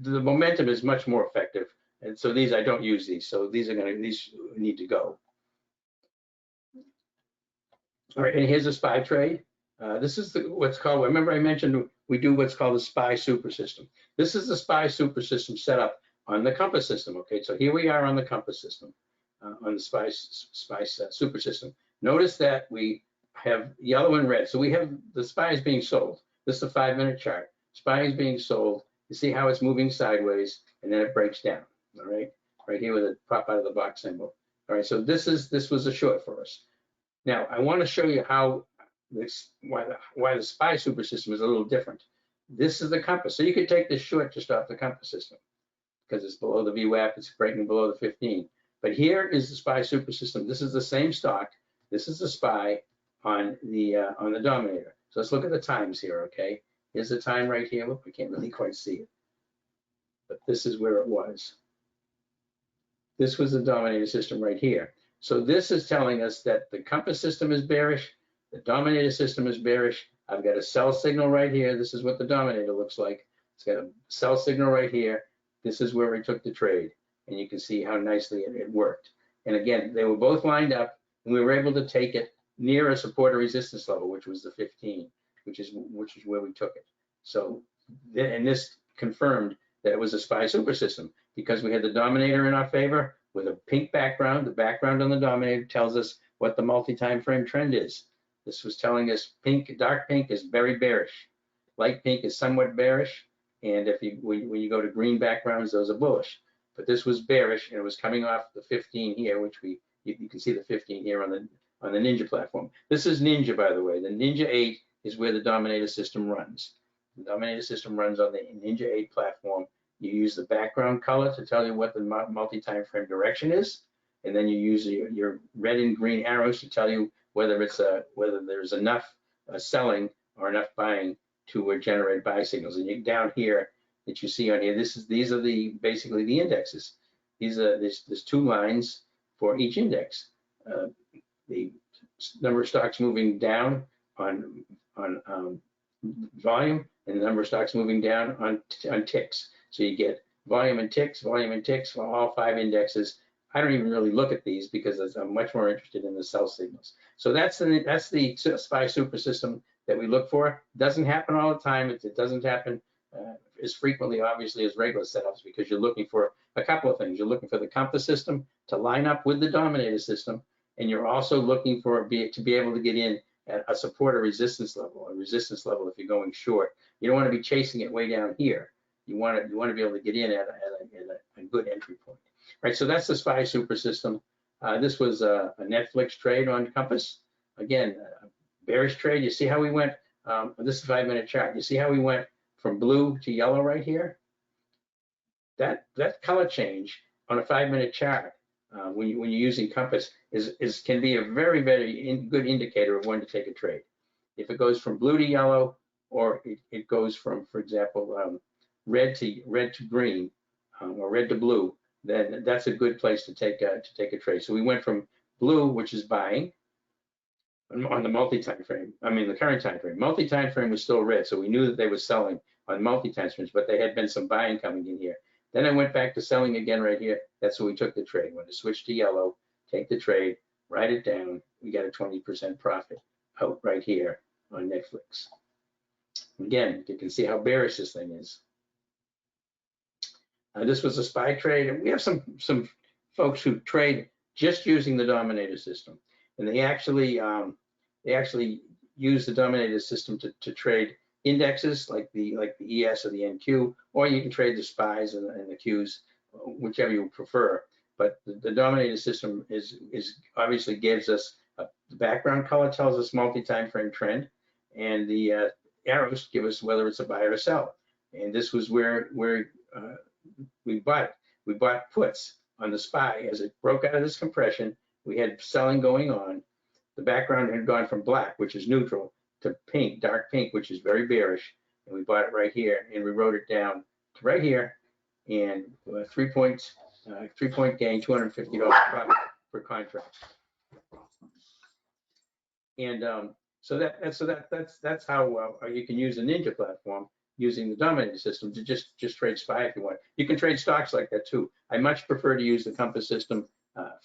the momentum is much more effective, and so I don't use these. So these need to go. All right, and here's a SPY trade. This is what's called, remember I mentioned we do what's called the SPY super system. This is the SPY super system set up on the Compass system. Okay, so here we are on the Compass system, on the SPY super system. Notice that we have yellow and red. So we have the SPY is being sold. This is a 5-minute chart. SPY is being sold. You see how it's moving sideways and then it breaks down, all right? Right here with a pop out of the box symbol. All right, so this was a short for us. Now, I want to show you how why the SPY super system is a little different. This is the compass. So you could take this short just off the compass system because it's below the VWAP, it's breaking below the 15. But here is the SPY super system. This is the same stock. This is the SPY on the dominator. So let's look at the times here, okay? Here's the time right here. Look, we can't really quite see it. But this is where it was. This was the dominator system right here. So this is telling us that the compass system is bearish, the dominator system is bearish. I've got a sell signal right here. This is what the dominator looks like. It's got a sell signal right here. This is where we took the trade. And you can see how nicely it worked. And again, they were both lined up, and we were able to take it near a support or resistance level, which was the 15, which is where we took it. So, and this confirmed that it was a SPY super system because we had the dominator in our favor with a pink background. The background on the dominator tells us what the multi-time frame trend is. This was telling us pink, dark pink is very bearish. Light pink is somewhat bearish. And when you go to green backgrounds, those are bullish. But this was bearish, and it was coming off the 15 here, which you can see the 15 here on the Ninja platform. This is Ninja, by the way. The Ninja 8 is where the dominator system runs. The dominator system runs on the Ninja 8 platform. You use the background color to tell you what the multi-time frame direction is, and then you use your red and green arrows to tell you whether there's enough selling or enough buying to generate buy signals. And down here that you see on here, these are basically the indexes. There's two lines for each index. The number of stocks moving down on volume, and the number of stocks moving down on ticks. So you get volume and ticks for all 5 indexes. I don't even really look at these because I'm much more interested in the sell signals. So that's the SPY super system that we look for. It doesn't happen all the time. It doesn't happen as frequently, obviously, as regular setups because you're looking for a couple of things. You're looking for the compass system to line up with the dominator system, and you're also looking for to be able to get in at a support or resistance level. A resistance level if you're going short. You don't want to be chasing it way down here. You want to be able to get in at a good entry point. Right, so that's the SPY super system. This was a Netflix trade on Compass. Again, a bearish trade. You see how we went, this is a 5-minute chart. You see how we went from blue to yellow right here? That color change on a 5-minute chart when you're using Compass can be a very, very good indicator of when to take a trade. If it goes from blue to yellow, or it goes from, for example, red to green, or red to blue, then that's a good place to take a trade. So we went from blue, which is buying, on the multi-time frame. I mean the current time frame. Multi-time frame was still red, so we knew that they were selling on multi-time frames, but there had been some buying coming in here. Then I went back to selling again right here. That's when we took the trade. When it switched to yellow, take the trade, write it down. We got a 20% profit out right here on Netflix. Again, you can see how bearish this thing is. This was a SPY trade, and we have some folks who trade just using the dominator system, and they actually use the dominator system to trade indexes like the ES or the NQ, or you can trade the SPYs and the Qs, whichever you prefer. But the dominator system is obviously gives us the background color tells us multi-time frame trend, and the arrows give us whether it's a buy or a sell. And this was where we bought it. We bought puts on the SPY as it broke out of this compression. We had selling going on. The background had gone from black, which is neutral, to pink, dark pink, which is very bearish. And we bought it right here, and we wrote it down to right here, and 3-point gain, $250 profit per contract. And so that's how you can use the Ninja platform using the dominator system to just trade SPY if you want. You can trade stocks like that too. I much prefer to use the Compass system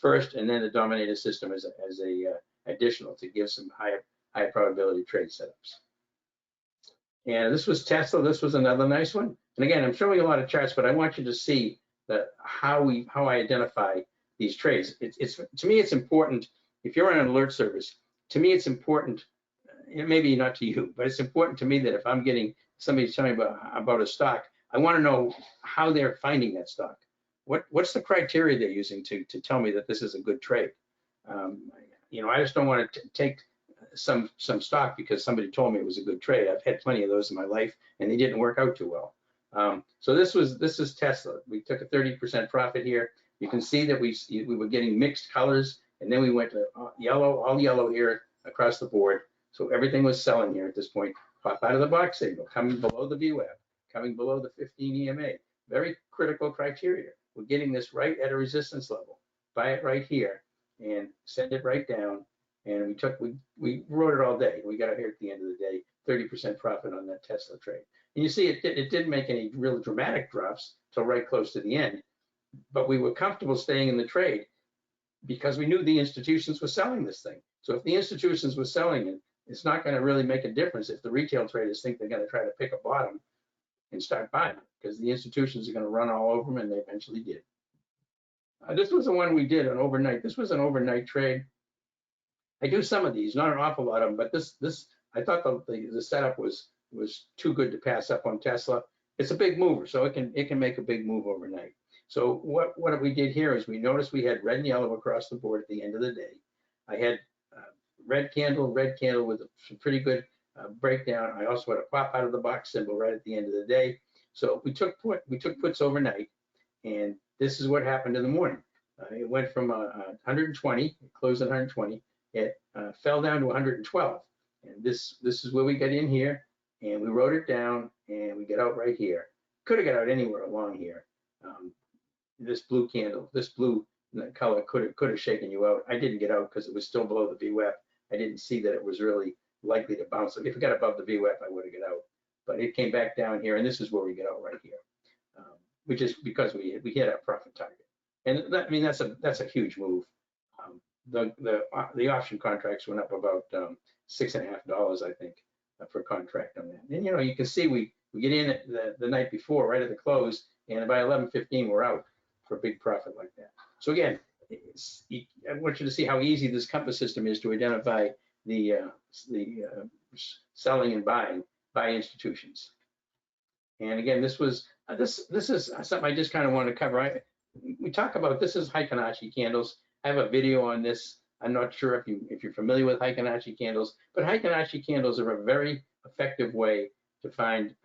first, and then the dominator system as a additional to give some high probability trade setups. And this was Tesla. This was another nice one. And again, I'm showing a lot of charts, but I want you to see how I identify these trades. To me, it's important. If you're on an alert service, to me, it's important. Maybe not to you, but it's important to me that if I'm getting somebody telling me about a stock, I want to know how they're finding that stock. What's the criteria they're using to tell me that this is a good trade? You know, I just don't want to take some stock because somebody told me it was a good trade. I've had plenty of those in my life, and they didn't work out too well. So this is Tesla. We took a 30% profit here. You can see that we were getting mixed colors, and then we went to yellow, all yellow here across the board. So everything was selling here at this point. Pop out of the box signal, coming below the VWAP, coming below the 15 EMA. Very critical criteria. We're getting this right at a resistance level. Buy it right here and send it right down. And we rode it all day. We got it here at the end of the day, 30% profit on that Tesla trade. And you see, it didn't make any real dramatic drops till right close to the end, but we were comfortable staying in the trade because we knew the institutions were selling this thing. So if the institutions were selling it, it's not going to really make a difference if the retail traders think they're going to try to pick a bottom and start buying it, because the institutions are going to run all over them, and they eventually did. This was the one we did an overnight. This was an overnight trade. I do some of these, not an awful lot of them, but this I thought the setup was too good to pass up on Tesla. It's a big mover, so it can make a big move overnight. So what we did here is we noticed we had red and yellow across the board at the end of the day. I had red candle with some pretty good breakdown. I also had a pop out of the box symbol right at the end of the day. So we took puts overnight, and this is what happened in the morning. It went from 120, it closed at 120. It fell down to 112, and this is where we got in here, and we wrote it down, and we get out right here. Could have got out anywhere along here. This blue candle, this blue color could have shaken you out. I didn't get out because it was still below the VWAP. I didn't see that it was really likely to bounce. If it got above the VWAP, I would have got out. But it came back down here, and this is where we get out right here, which is because we hit our profit target. And that, I mean, that's a huge move. The option contracts went up about $6.50, I think, per contract on that. And you know, you can see we get in at the night before, right at the close, and by 11:15 we're out for a big profit like that. So again, I want you to see how easy this compass system is to identify the selling and buying by institutions. And again, this is something I just kind of want to cover. We talk about this is Heikin-Ashi candles. I have a video on this. I'm not sure if you're familiar with Heikin-Ashi candles, but Heikin-Ashi candles are a very effective way to find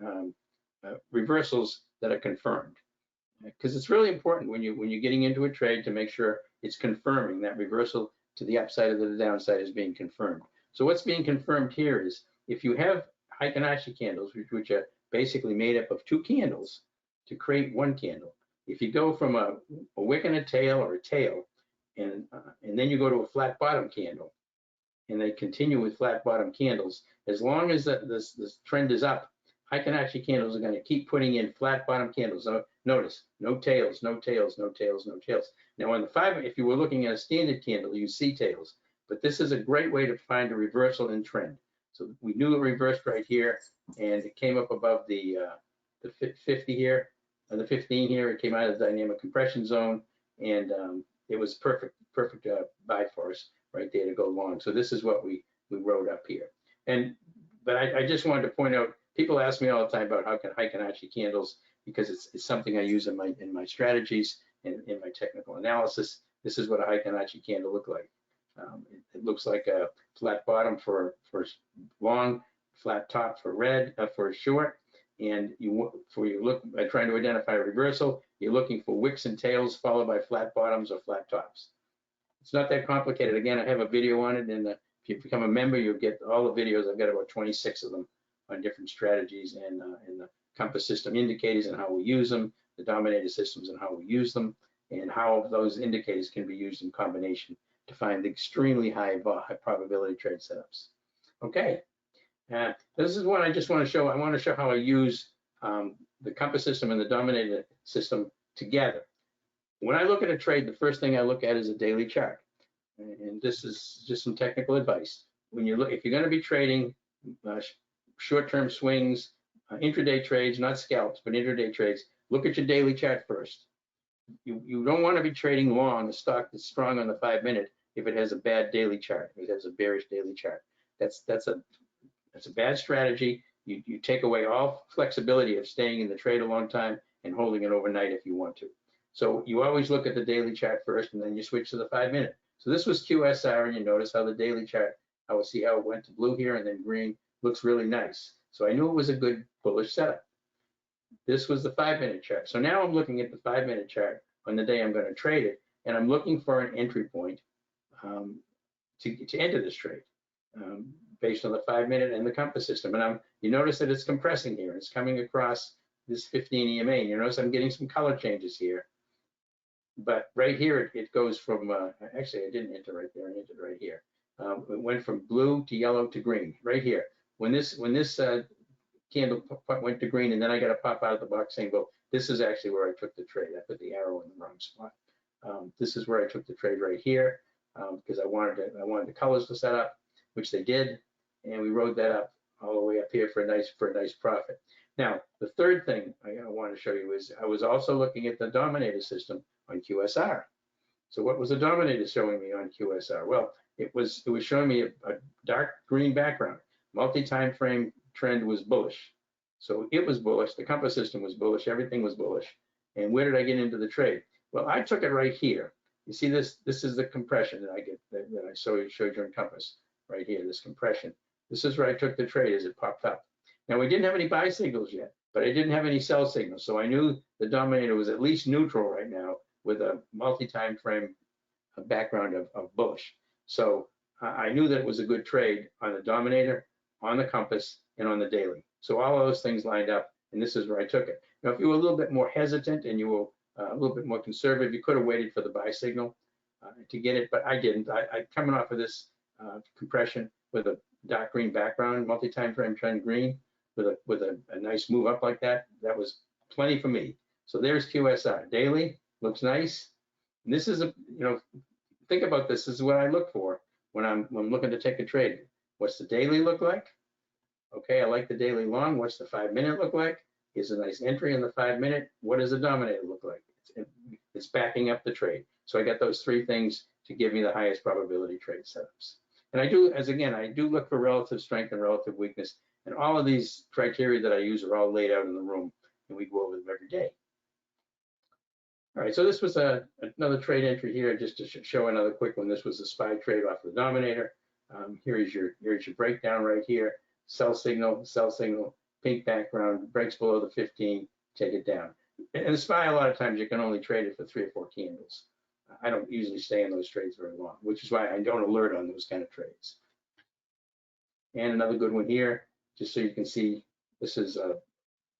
reversals that are confirmed, because it's really important when you're getting into a trade to make sure it's confirming that reversal to the upside or the downside is being confirmed. So what's being confirmed here is if you have Heikin-Ashi candles, which are basically made up of two candles to create one candle. If you go from a wick and a tail, or a tail, and then you go to a flat bottom candle, and they continue with flat bottom candles, as long as this trend is up, Heikin-Ashi candles are going to keep putting in flat bottom candles. So notice, no tails, no tails, no tails, no tails. Now on the 5, if you were looking at a standard candle, you see tails, but this is a great way to find a reversal in trend. So we knew it reversed right here, and it came up above the 50 here, and the 15 here. It came out of the dynamic compression zone, and it was perfect buy for us right there to go long. So this is what we wrote up here. But I just wanted to point out, people ask me all the time about how can Heikin-Ashi candles, because it's something I use in my strategies and in my technical analysis. This is what a Heikin-Ashi candle look like. It looks like a flat bottom for long, flat top for red, for short, and trying to identify a reversal, you're looking for wicks and tails followed by flat bottoms or flat tops. It's not that complicated. Again, I have a video on it, and if you become a member, you'll get all the videos. I've got about 26 of them on different strategies and the compass system indicators and how we use them, the dominator systems and how we use them, and how those indicators can be used in combination to find the extremely high probability trade setups. Okay, this is one I just want to show. I want to show how I use the compass system and the dominator system together. When I look at a trade, the first thing I look at is a daily chart, and this is just some technical advice. When you look, if you're going to be trading short-term swings, intraday trades, not scalps, but intraday trades, look at your daily chart first. You don't want to be trading long a stock that's strong on the 5-minute if it has a bad daily chart, if it has a bearish daily chart. That's a bad strategy, you take away all flexibility of staying in the trade a long time and holding it overnight if you want to. So you always look at the daily chart first, and then you switch to the 5-minute. So this was QSR, and you notice how the daily chart, I will see how it went to blue here and then green, looks really nice. So I knew it was a good bullish setup. This was the 5-minute chart. So now I'm looking at the 5-minute chart on the day I'm going to trade it, and I'm looking for an entry point to enter this trade based on the 5-minute and the compass system. And you notice that it's compressing here. It's coming across this 15 EMA. And you notice I'm getting some color changes here. But right here, it goes from, actually, I didn't enter right there. I entered right here. It went from blue to yellow to green, right here. When this candle went to green, and then I got a pop out of the box saying, well, this is actually where I took the trade. I put the arrow in the wrong spot. This is where I took the trade right here because I wanted the colors to set up, which they did, and we rode that up all the way up here for a nice profit. Now, the third thing I want to show you is I was also looking at the dominator system on QSR. So what was the dominator showing me on QSR? Well, it was showing me a dark green background. Multi-time frame trend was bullish. So it was bullish, the compass system was bullish, everything was bullish. And where did I get into the trade? Well, I took it right here. You see this is the compression that I get that I showed you in compass right here, this compression. This is where I took the trade as it popped up. Now we didn't have any buy signals yet, but I didn't have any sell signals. So I knew the dominator was at least neutral right now with a multi-time frame background of bullish. So I knew that it was a good trade on the dominator, on the compass, and on the daily. So all of those things lined up, and this is where I took it. Now, if you were a little bit more hesitant and you were a little bit more conservative, you could have waited for the buy signal to get it, but I didn't. I coming off of this compression with a dark green background, multi-time frame trend green, with a nice move up like that, that was plenty for me. So there's QSR. Daily looks nice. And this is think about this. This is what I look for when I'm looking to take a trade. What's the daily look like? Okay, I like the daily long. What's the 5-minute look like? Here's a nice entry in the 5-minute. What does the dominator look like? It's backing up the trade. So I got those three things to give me the highest probability trade setups. And I do look for relative strength and relative weakness. And all of these criteria that I use are all laid out in the room, and we go over them every day. All right, so this was another trade entry here, just to show another quick one. This was a SPY trade off the dominator. Here's your breakdown right here. Sell signal, pink background, breaks below the 15, take it down. And the SPY, a lot of times you can only trade it for 3 or 4 candles. I don't usually stay in those trades very long, which is why I don't alert on those kind of trades. And another good one here, just so you can see, this is a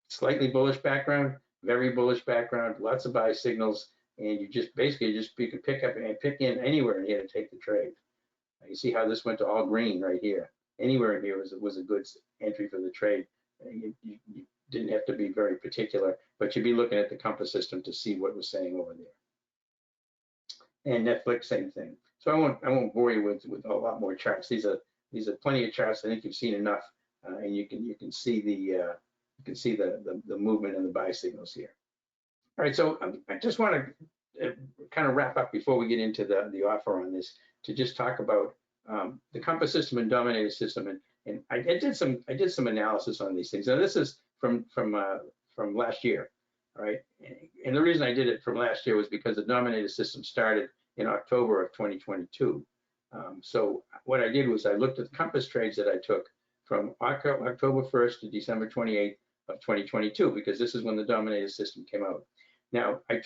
slightly bullish background, very bullish background, lots of buy signals, and you just basically you can pick up and pick in anywhere in here to take the trade. You see how this went to all green right here. Anywhere in here was a good entry for the trade. You didn't have to be very particular, but you'd be looking at the compass system to see what was saying over there. And Netflix, same thing. So I won't bore you with a lot more charts. These are plenty of charts. I think you've seen enough, and you can see the movement and the buy signals here. All right, so I just want to kind of wrap up before we get into the offer on this, to just talk about the compass system and dominator system, and I did some analysis on these things. Now this is from last year, all right? And the reason I did it from last year was because the dominator system started in October of 2022. So what I did was I looked at the compass trades that I took from October 1st to December 28th of 2022, because this is when the dominator system came out. Now I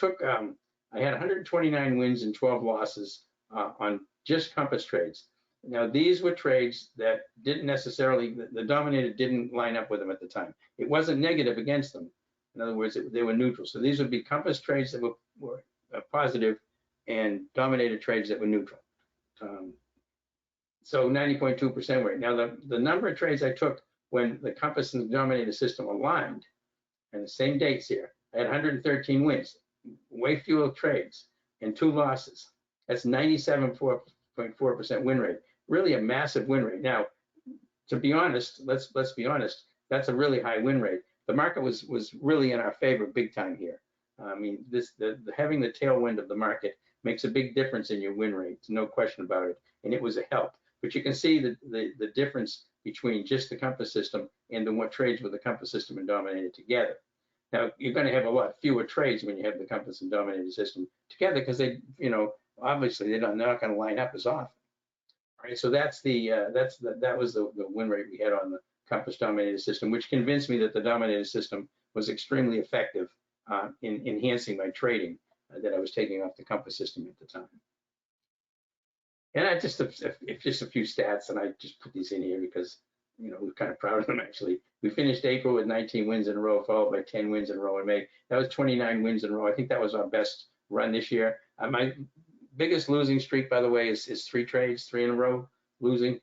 had 129 wins and 12 losses on just compass trades. Now these were trades that didn't necessarily, the dominator didn't line up with them at the time. It wasn't negative against them. In other words, they were neutral. So these would be compass trades that were positive and dominator trades that were neutral. So 90.2% were. Now the number of trades I took when the compass and the dominator system aligned, and the same dates here, I had 113 wins, way fewer trades, and 2 losses. That's 97.4% win rate. Really a massive win rate. Now, to be honest, let's be honest, that's a really high win rate. The market was really in our favor big time here. I mean, having the tailwind of the market makes a big difference in your win rate, no question about it, and it was a help. But you can see the difference between just the Compass system and the what trades with the Compass system and Dominator together. Now, you're going to have a lot fewer trades when you have the Compass and Dominator system together because they, obviously they're not going to line up as often. All right, so that was the win rate we had on the Compass Dominator system, which convinced me that the Dominator system was extremely effective in enhancing my trading that I was taking off the Compass system at the time. And I just a few stats, and I just put these in here because we're kind of proud of them actually. We finished April with 19 wins in a row, followed by 10 wins in a row in May. That was 29 wins in a row. I think that was our best run this year. My biggest losing streak, by the way, is 3 trades, 3 in a row losing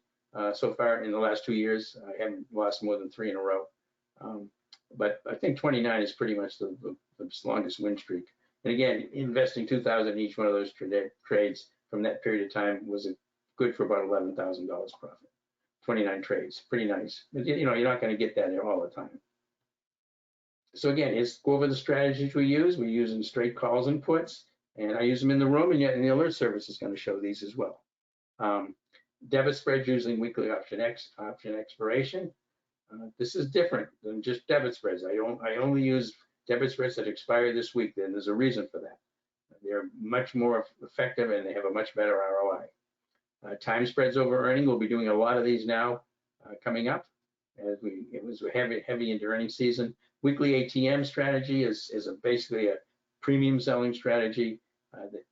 so far in the last 2 years. I haven't lost more than 3 in a row. But I think 29 is pretty much the longest win streak. And again, investing $2,000 in each one of those trades from that period of time was good for about $11,000 profit. 29 trades, pretty nice. But you're not going to get that all the time. So again, let's go over the strategies we use. We're using straight calls and puts, and I use them in the room, and yet the alert service is going to show these as well. Debit spreads using weekly option expiration. This is different than just debit spreads. I only use debit spreads that expire this week. Then there's a reason for that. They're much more effective and they have a much better ROI. Time spreads over earning. We'll be doing a lot of these now coming up as it was heavy into earnings season. Weekly ATM strategy is basically a premium selling strategy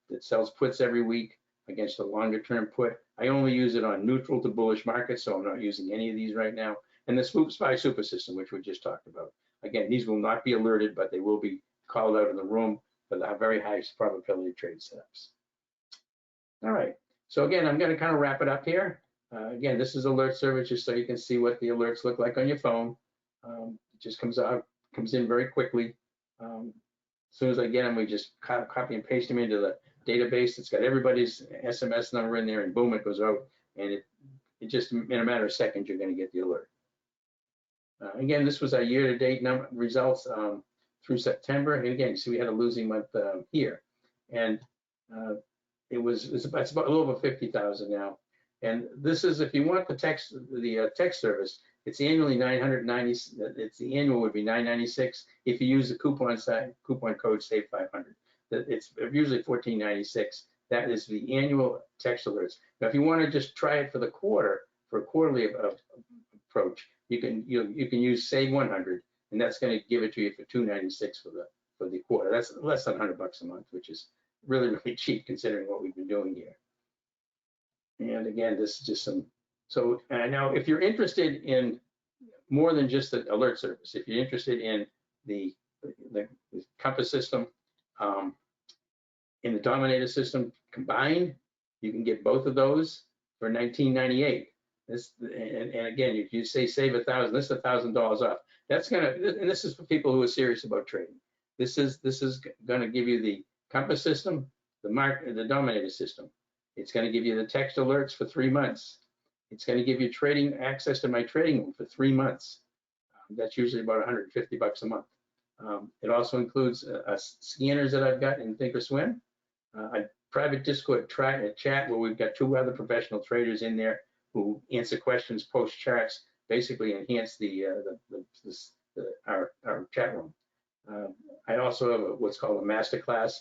that sells puts every week against a longer term put. I only use it on neutral to bullish markets, so I'm not using any of these right now. And the SPY super system, which we just talked about. Again, these will not be alerted, but they will be called out in the room for the very high probability trade setups. All right. So again, I'm going to kind of wrap it up here. Again, this is alert service just so you can see what the alerts look like on your phone. It just comes in very quickly. As soon as I get them, we just copy and paste them into the database. It's got everybody's SMS number in there, and boom, it goes out. And it just in a matter of seconds, you're going to get the alert. Again, this was our year-to-date results through September. And again, you see we had a losing month here, and it's about a little over 50,000 now. And this is if you want the text service, it's annually 990. The annual would be 996 if you use the coupon code Save 500. It's usually 1496. That is the annual text alerts. Now, if you want to just try it for the quarter, for a quarterly approach, you can use Save 100, and that's going to give it to you for 296 for the quarter. That's less than $100 a month, which is really, really cheap considering what we've been doing here. And again, this is just some. So now, if you're interested in more than just the alert service, if you're interested in the Compass system, in the Dominator system combined, you can get both of those for $19.98. And again, if you say save $1,000, this is $1,000 off. That's and this is for people who are serious about trading. This is gonna give you the Compass system, the Dominator system. It's gonna give you the text alerts for 3 months. It's gonna give you trading access to my trading room for 3 months. That's usually about $150 a month. It also includes scanners that I've got in Thinkorswim, a private Discord chat where we've got 2 other professional traders in there who answer questions, post charts, basically enhance our chat room. I also have what's called a masterclass,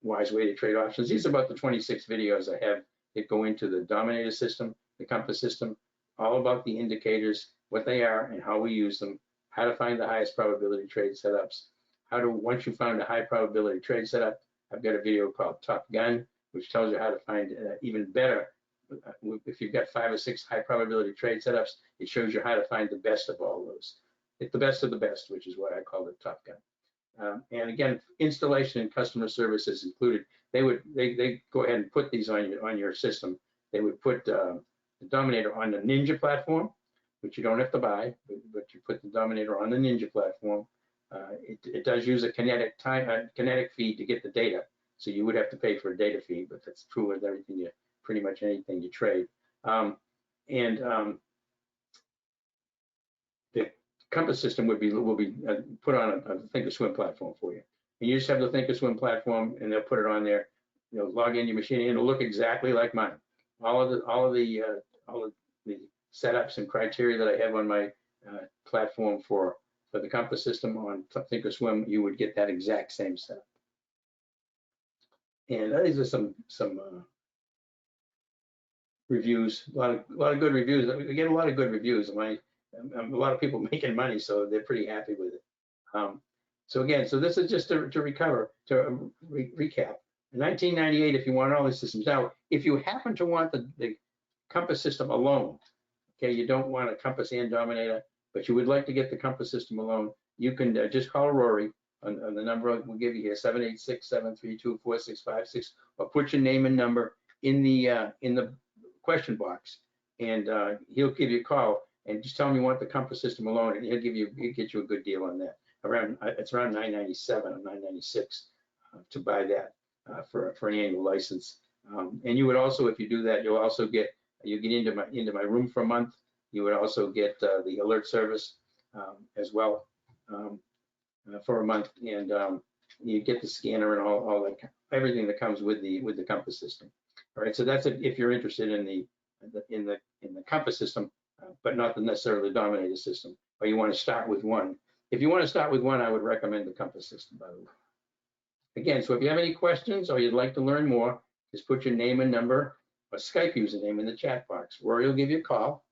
Wise Way to Trade Options. These are about the 26 videos I have that go into the Dominator system, the Compass system, all about the indicators, what they are and how we use them, how to find the highest probability trade setups, once you found a high probability trade setup, I've got a video called Top Gun, which tells you how to find even better. If you've got 5 or 6 high probability trade setups, it shows you how to find the best of all those. It's the best of the best, which is why I call it Top Gun. And again, installation and customer service is included. They go ahead and put these on your system. They would put the Dominator on the Ninja platform, which you don't have to buy, but you put the Dominator on the Ninja platform. It does use a kinetic feed to get the data, so you would have to pay for a data feed, but that's true with everything pretty much anything you trade. The Compass system will be put on a Thinkorswim platform for you. And you just have the Thinkorswim platform, and they'll put it on there. Log in your machine, and it'll look exactly like mine. All of the setups and criteria that I have on my platform for the compass system on thinkorswim, you would get that exact same setup. And these are some reviews, a lot of good reviews. We get a lot of good reviews. A lot of people making money, so they're pretty happy with it. So again, so this is just to recap. In 1998, if you want all these systems. Now, if you happen to want the compass system alone, okay, you don't want a compass and dominator, but you would like to get the compass system alone, you can just call Rory on the number we'll give you here, 786-732-4656, or put your name and number in the question box, and he'll give you a call and just tell him you want the compass system alone, and he'll get you a good deal on that. It's around $997 or $996 to buy that for an annual license. And you would also, if you do that, you get into my room for a month. You would also get the alert service as well for a month, and you get the scanner and all that, everything that comes with the compass system. All right, so that's if you're interested in the compass system, but not necessarily the dominator system, or you want to start with one. If you want to start with one, I would recommend the compass system, by the way. Again, so if you have any questions or you'd like to learn more, just put your name and number or Skype username in the chat box. Rory will give you a call.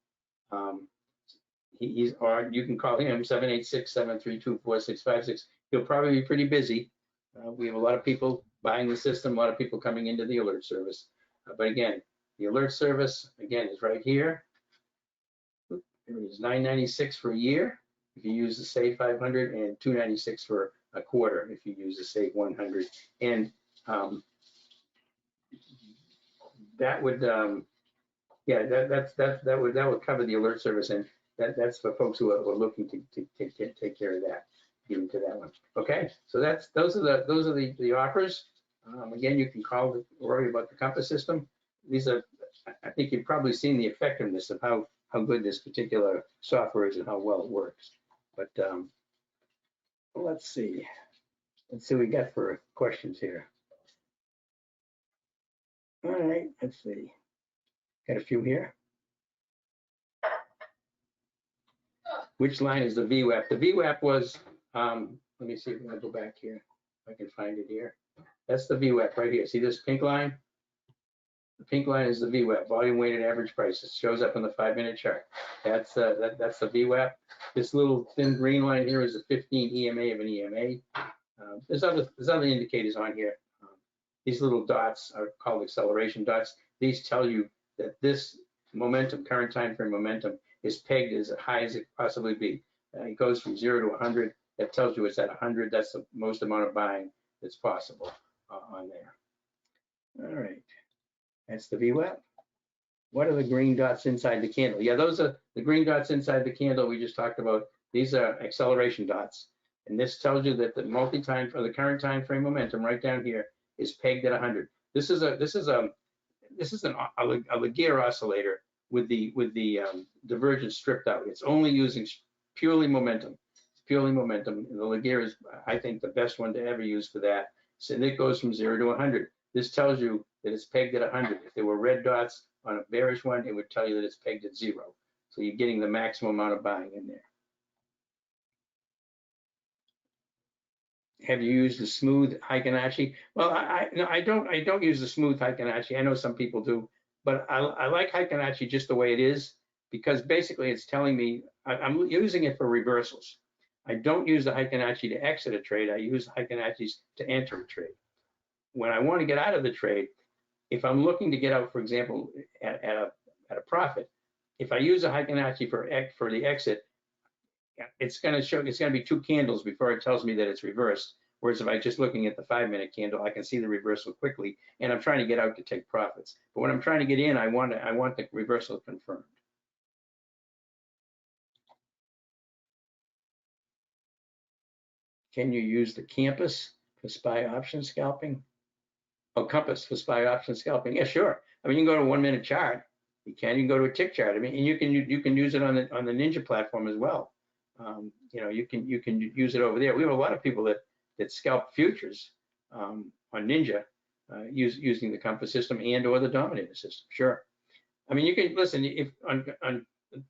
Or you can call him 786-732-4656. He'll probably be pretty busy. We have a lot of people buying the system, a lot of people coming into the alert service. But again, the alert service, again, is right here. It is $996 for a year if you use the Save 500, and $296 for a quarter if you use the Save 100. And that would, that would cover the alert service, and that's for folks who are looking to take care of that, get into that one. Okay, so those are the offers. Again, you can call Rory about the compass system. These are, I think you've probably seen the effectiveness of how good this particular software is and how well it works. But let's see what we got for questions here. All right, let's see. Got a few here. Which line is the VWAP? The VWAP was, let me see if I go back here, if I can find it here. That's the VWAP right here. See this pink line? The pink line is the VWAP, volume weighted average price. It shows up on the 5-minute chart. That's the VWAP. This little thin green line here is a 15 EMA of an EMA. There's other indicators on here. These little dots are called acceleration dots. These tell you that this momentum, current time frame momentum, is pegged as high as it possibly be. It goes from 0 to 100. That tells you it's at 100. That's the most amount of buying that's possible on there. All right, that's the VWAP. What are the green dots inside the candle? Yeah, those are the green dots inside the candle we just talked about. These are acceleration dots, and this tells you that the multi-time for the current time frame momentum right down here is pegged at 100. This is a Laguerre oscillator with the divergence stripped out. It's only using purely momentum. It's purely momentum. And the Laguerre is, I think, the best one to ever use for that. So it goes from 0 to 100. This tells you that it's pegged at 100. If there were red dots on a bearish one, it would tell you that it's pegged at 0. So you're getting the maximum amount of buying in there. Have you used the smooth Heikin-Ashi? Well, I don't use the smooth Heikin-Ashi. I know some people do, but I like Heikin-Ashi just the way it is, because basically it's telling me I'm using it for reversals. I don't use the Heikin-Ashi to exit a trade. I use Heikin-Ashis to enter a trade. When I want to get out of the trade, if I'm looking to get out, for example, at a profit, if I use a Heikin-Ashi for the exit, it's going to be 2 candles before it tells me that it's reversed. Whereas if I'm just looking at the 5-minute candle, I can see the reversal quickly, and I'm trying to get out to take profits. But when I'm trying to get in, I want the reversal confirmed. Can you use the Compass for SPY option scalping? Oh, Compass for SPY option scalping? Yeah, sure. I mean, you can go to a 1-minute chart. You can go to a tick chart. I mean, and you can use it on the Ninja platform as well. You know, you can use it over there. We have a lot of people that scalp futures on Ninja using the Compass system and or the Dominator system. Sure. I mean, you can listen if on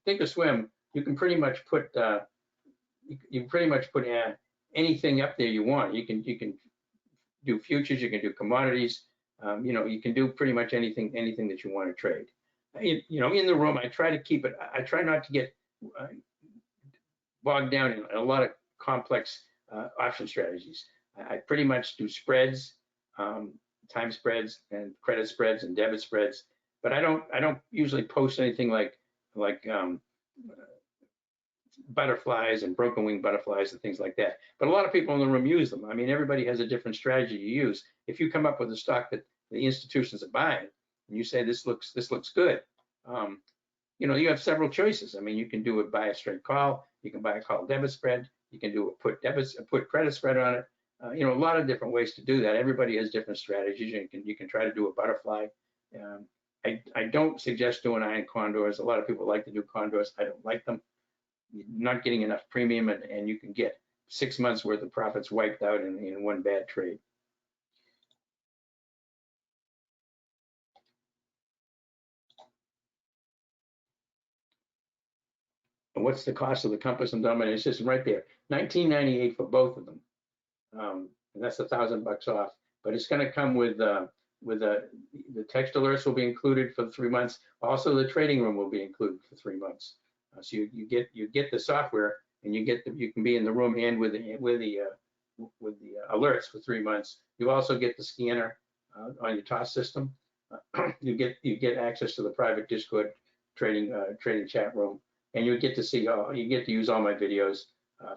Thinkorswim, you can pretty much put anything up there you want. You can do futures, you can do commodities. You can do pretty much anything that you want to trade. In the room, I try to keep it. I try not to get bogged down in a lot of complex option strategies. I pretty much do spreads, time spreads, and credit spreads and debit spreads. But I don't usually post anything like butterflies and broken wing butterflies and things like that. But a lot of people in the room use them. I mean, everybody has a different strategy you use. If you come up with a stock that the institutions are buying and you say this looks good, you have several choices. I mean, you can do it buy a straight call, you can buy a call debit spread, you can do a put credit spread on it. A lot of different ways to do that. Everybody has different strategies. You can try to do a butterfly. I don't suggest doing iron condors. A lot of people like to do condors. I don't like them. You're not getting enough premium, and you can get 6 months worth of profits wiped out in one bad trade. And what's the cost of the compass and dominator system? Right there, $19.98 for both of them, and that's $1,000 off. But it's going to come with the text alerts will be included for 3 months. Also, the trading room will be included for 3 months. So you get the software, and you can be in the room and with the alerts for 3 months. You also get the scanner on your TOS system. You get access to the private Discord trading chat room, and you get to use all my videos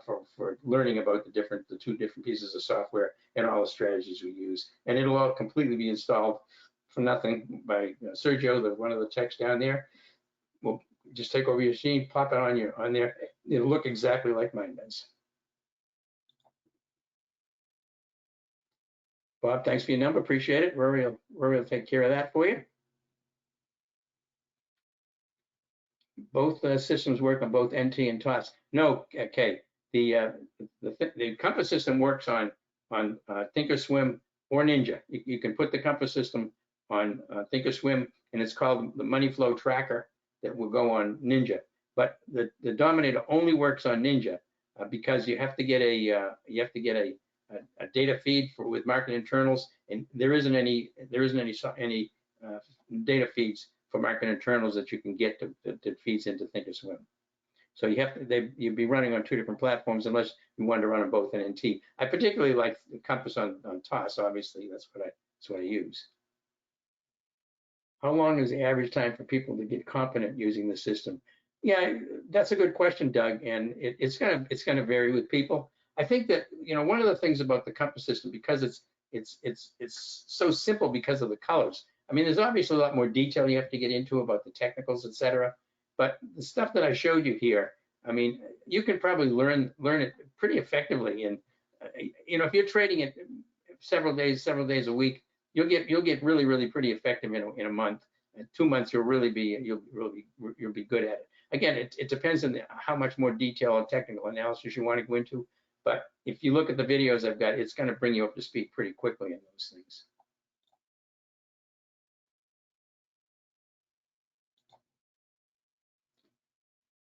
for learning about the two different pieces of software and all the strategies we use. And it'll all completely be installed for nothing by Sergio, one of the techs down there. We'll just take over your machine, pop it on there. It'll look exactly like mine does. Bob, thanks for your number. Appreciate it. Rory will take care of that for you. Both systems work on both NT and TOS. No, okay. The compass system works on Thinkorswim or Ninja. You can put the compass system on Thinkorswim, and it's called the Money Flow Tracker that will go on Ninja. But the Dominator only works on Ninja because you have to get a data feed with market internals, and there isn't any data feeds for market internals that you can get that feeds into Thinkorswim. So you'd be running on two different platforms unless you wanted to run them both in NT. I particularly like the compass on TOS. Obviously, that's what I use. How long is the average time for people to get competent using the system? Yeah, that's a good question, Doug, and it's gonna vary with people. I think that one of the things about the compass system, because it's so simple because of the colors. I mean, there's obviously a lot more detail you have to get into about the technicals, etc. But the stuff that I showed you here, I mean, you can probably learn it pretty effectively. And if you're trading it several days a week, you'll get really pretty effective in a month. In 2 months, you'll be good at it. Again, it depends on how much more detail and technical analysis you want to go into. But if you look at the videos I've got, it's going to bring you up to speed pretty quickly in those things.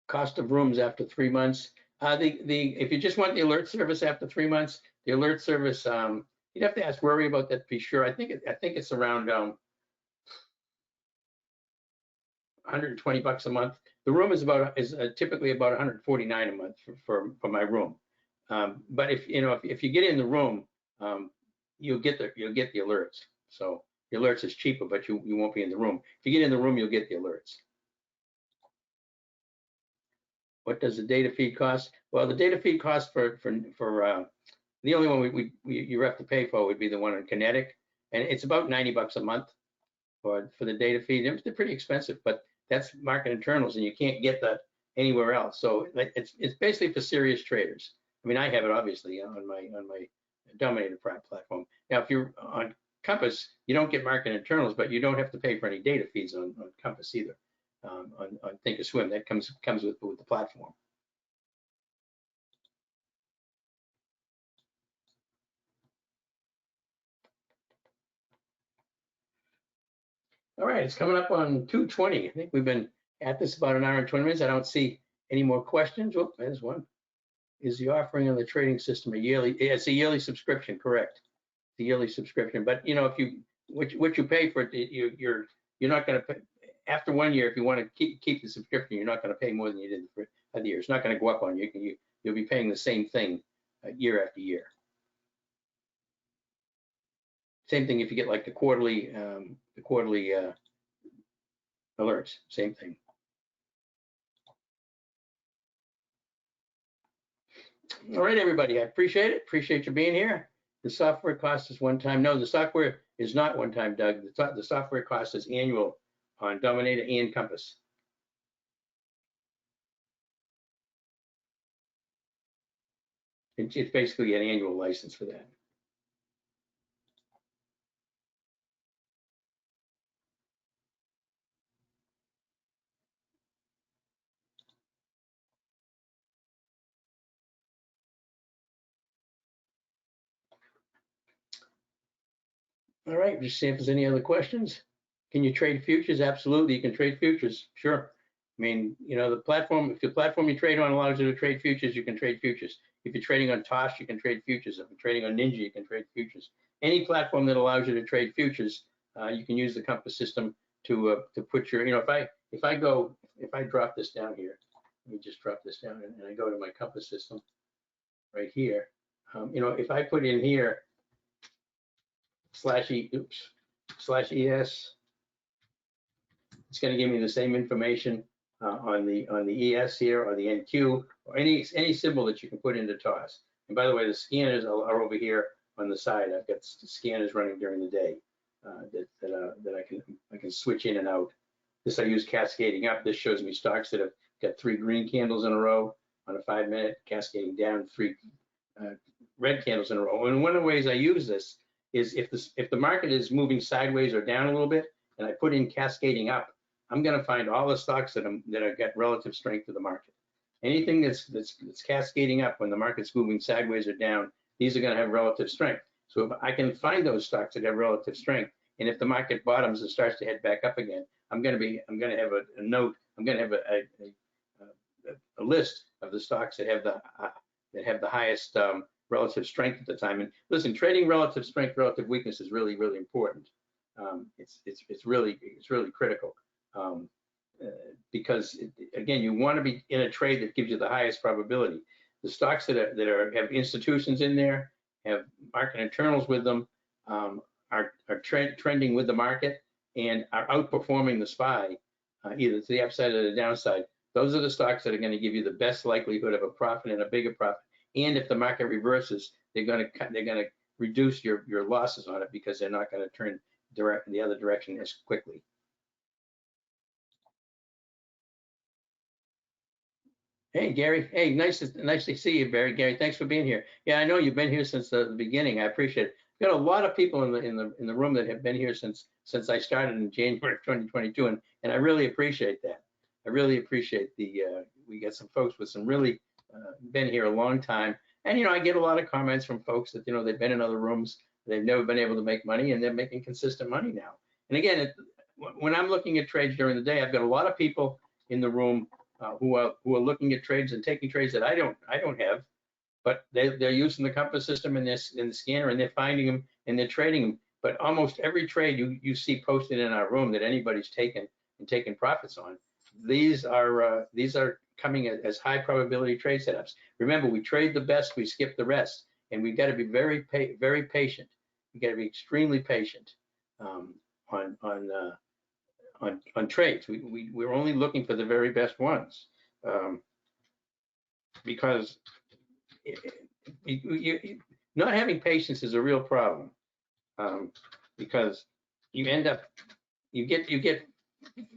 Cost of rooms after 3 months. If you just want the alert service after 3 months, the alert service, you'd have to ask Rory about that to be sure. I think it's around $120 a month. The room is typically about $149 a month for my room. But if you get in the room, you'll get the alerts. So the alerts is cheaper, but you won't be in the room. If you get in the room, you'll get the alerts. What does the data feed cost? Well, the data feed cost for the only one you have to pay for would be the one on Kinetic, and it's about $90 a month for the data feed. They're pretty expensive, but that's market internals, and you can't get that anywhere else. So it's basically for serious traders. I mean, I have it obviously on my Dominator platform. Now, if you're on Compass, you don't get market internals, but you don't have to pay for any data feeds on Compass either. On Thinkorswim, that comes with the platform. All right, it's coming up on 2:20. I think we've been at this about an hour and 20 minutes. I don't see any more questions. Oh, there's one. Is the offering on the trading system a yearly? It's a yearly subscription, correct? The yearly subscription. But you know, if you what you pay for it, you're not going to pay after 1 year. If you want to keep the subscription, you're not going to pay more than you did for the year. It's not going to go up on you. You'll be paying the same thing year after year. Same thing if you get like the quarterly alerts. Same thing. All right, everybody. I appreciate it. Appreciate you being here. The software cost is one time. No, the software is not one time, Doug. The software cost is annual on Dominator and Compass. It's basically an annual license for that. All right, just see if there's any other questions. Can you trade futures? Absolutely, you can trade futures. Sure. I mean, you know, the platform, if the platform you trade on allows you to trade futures, you can trade futures. If you're trading on Tosh, you can trade futures. If you're trading on Ninja, you can trade futures. Any platform that allows you to trade futures, you can use the Compass system to put your, you know, if I drop this down here, let me just drop this down and I go to my Compass system right here. You know, if I put in here /ES, it's going to give me the same information on the ES here or the NQ or any symbol that you can put into TOS. And by the way, the scanners are over here on the side. I've got scanners running during the day that I can switch in and out. This I use cascading up. This shows me stocks that have got 3 green candles in a row on a 5-minute, cascading down 3 red candles in a row. And one of the ways I use this is if the market is moving sideways or down a little bit, and I put in cascading up, I'm going to find all the stocks that have got relative strength to the market. Anything that's cascading up when the market's moving sideways or down, these are going to have relative strength. So if I can find those stocks that have relative strength, and if the market bottoms and starts to head back up again, I'm going to have a note. I'm going to have a list of the stocks that have the highest relative strength at the time. And listen, trading relative strength, relative weakness is really, really important. It's really critical because again, you want to be in a trade that gives you the highest probability. The stocks that have institutions in there, have market internals with them, are trending with the market and are outperforming the SPY, either to the upside or the downside. Those are the stocks that are going to give you the best likelihood of a profit and a bigger profit. And if the market reverses, they're going to reduce your losses on it because they're not going to turn the other direction as quickly. Hey Gary, hey, nice to see you, Gary. Thanks for being here. Yeah, I know you've been here since the beginning. I appreciate it. We've got a lot of people in the room that have been here since I started in January of 2022, and I really appreciate that. I really appreciate we got some folks with some really been here a long time, and you know, I get a lot of comments from folks that, you know, they've been in other rooms, they've never been able to make money, and they're making consistent money now. And again, when I'm looking at trades during the day, I've got a lot of people in the room who are looking at trades and taking trades that I don't have, but they're using the Compass system in the scanner, and they're finding them and they're trading them. But almost every trade you see posted in our room that anybody's taken profits on, these are coming as high probability trade setups. Remember, we trade the best, we skip the rest, and we've got to be very patient. We got to be extremely patient on trades. We're only looking for the very best ones, because not having patience is a real problem, because you get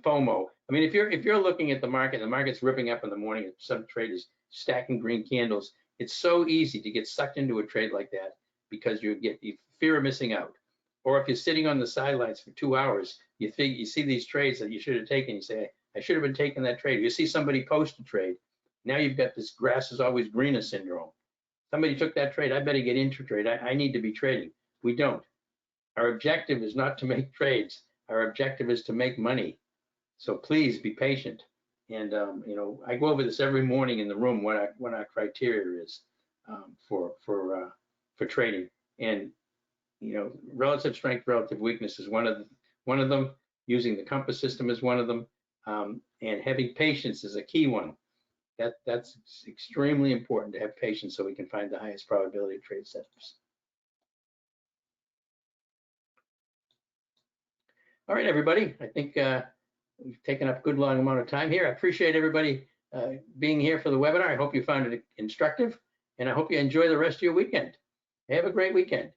FOMO. I mean, if you're looking at the market's ripping up in the morning, and some trade is stacking green candles, it's so easy to get sucked into a trade like that because you fear of missing out. Or if you're sitting on the sidelines for 2 hours, you see these trades that you should have taken, you say, hey, I should have been taking that trade. You see somebody post a trade, now you've got this grass is always greener syndrome. Somebody took that trade, I better get into trade. I need to be trading. We don't. Our objective is not to make trades. Our objective is to make money. So please be patient. And you know, I go over this every morning in the room, what our criteria is for trading. And you know, relative strength, relative weakness is one of them. Using the compass system is one of them, and having patience is a key one. That's extremely important to have patience so we can find the highest probability trade setups. All right, everybody. I think we've taken up a good long amount of time here. I appreciate everybody being here for the webinar. I hope you found it instructive, and I hope you enjoy the rest of your weekend. Have a great weekend.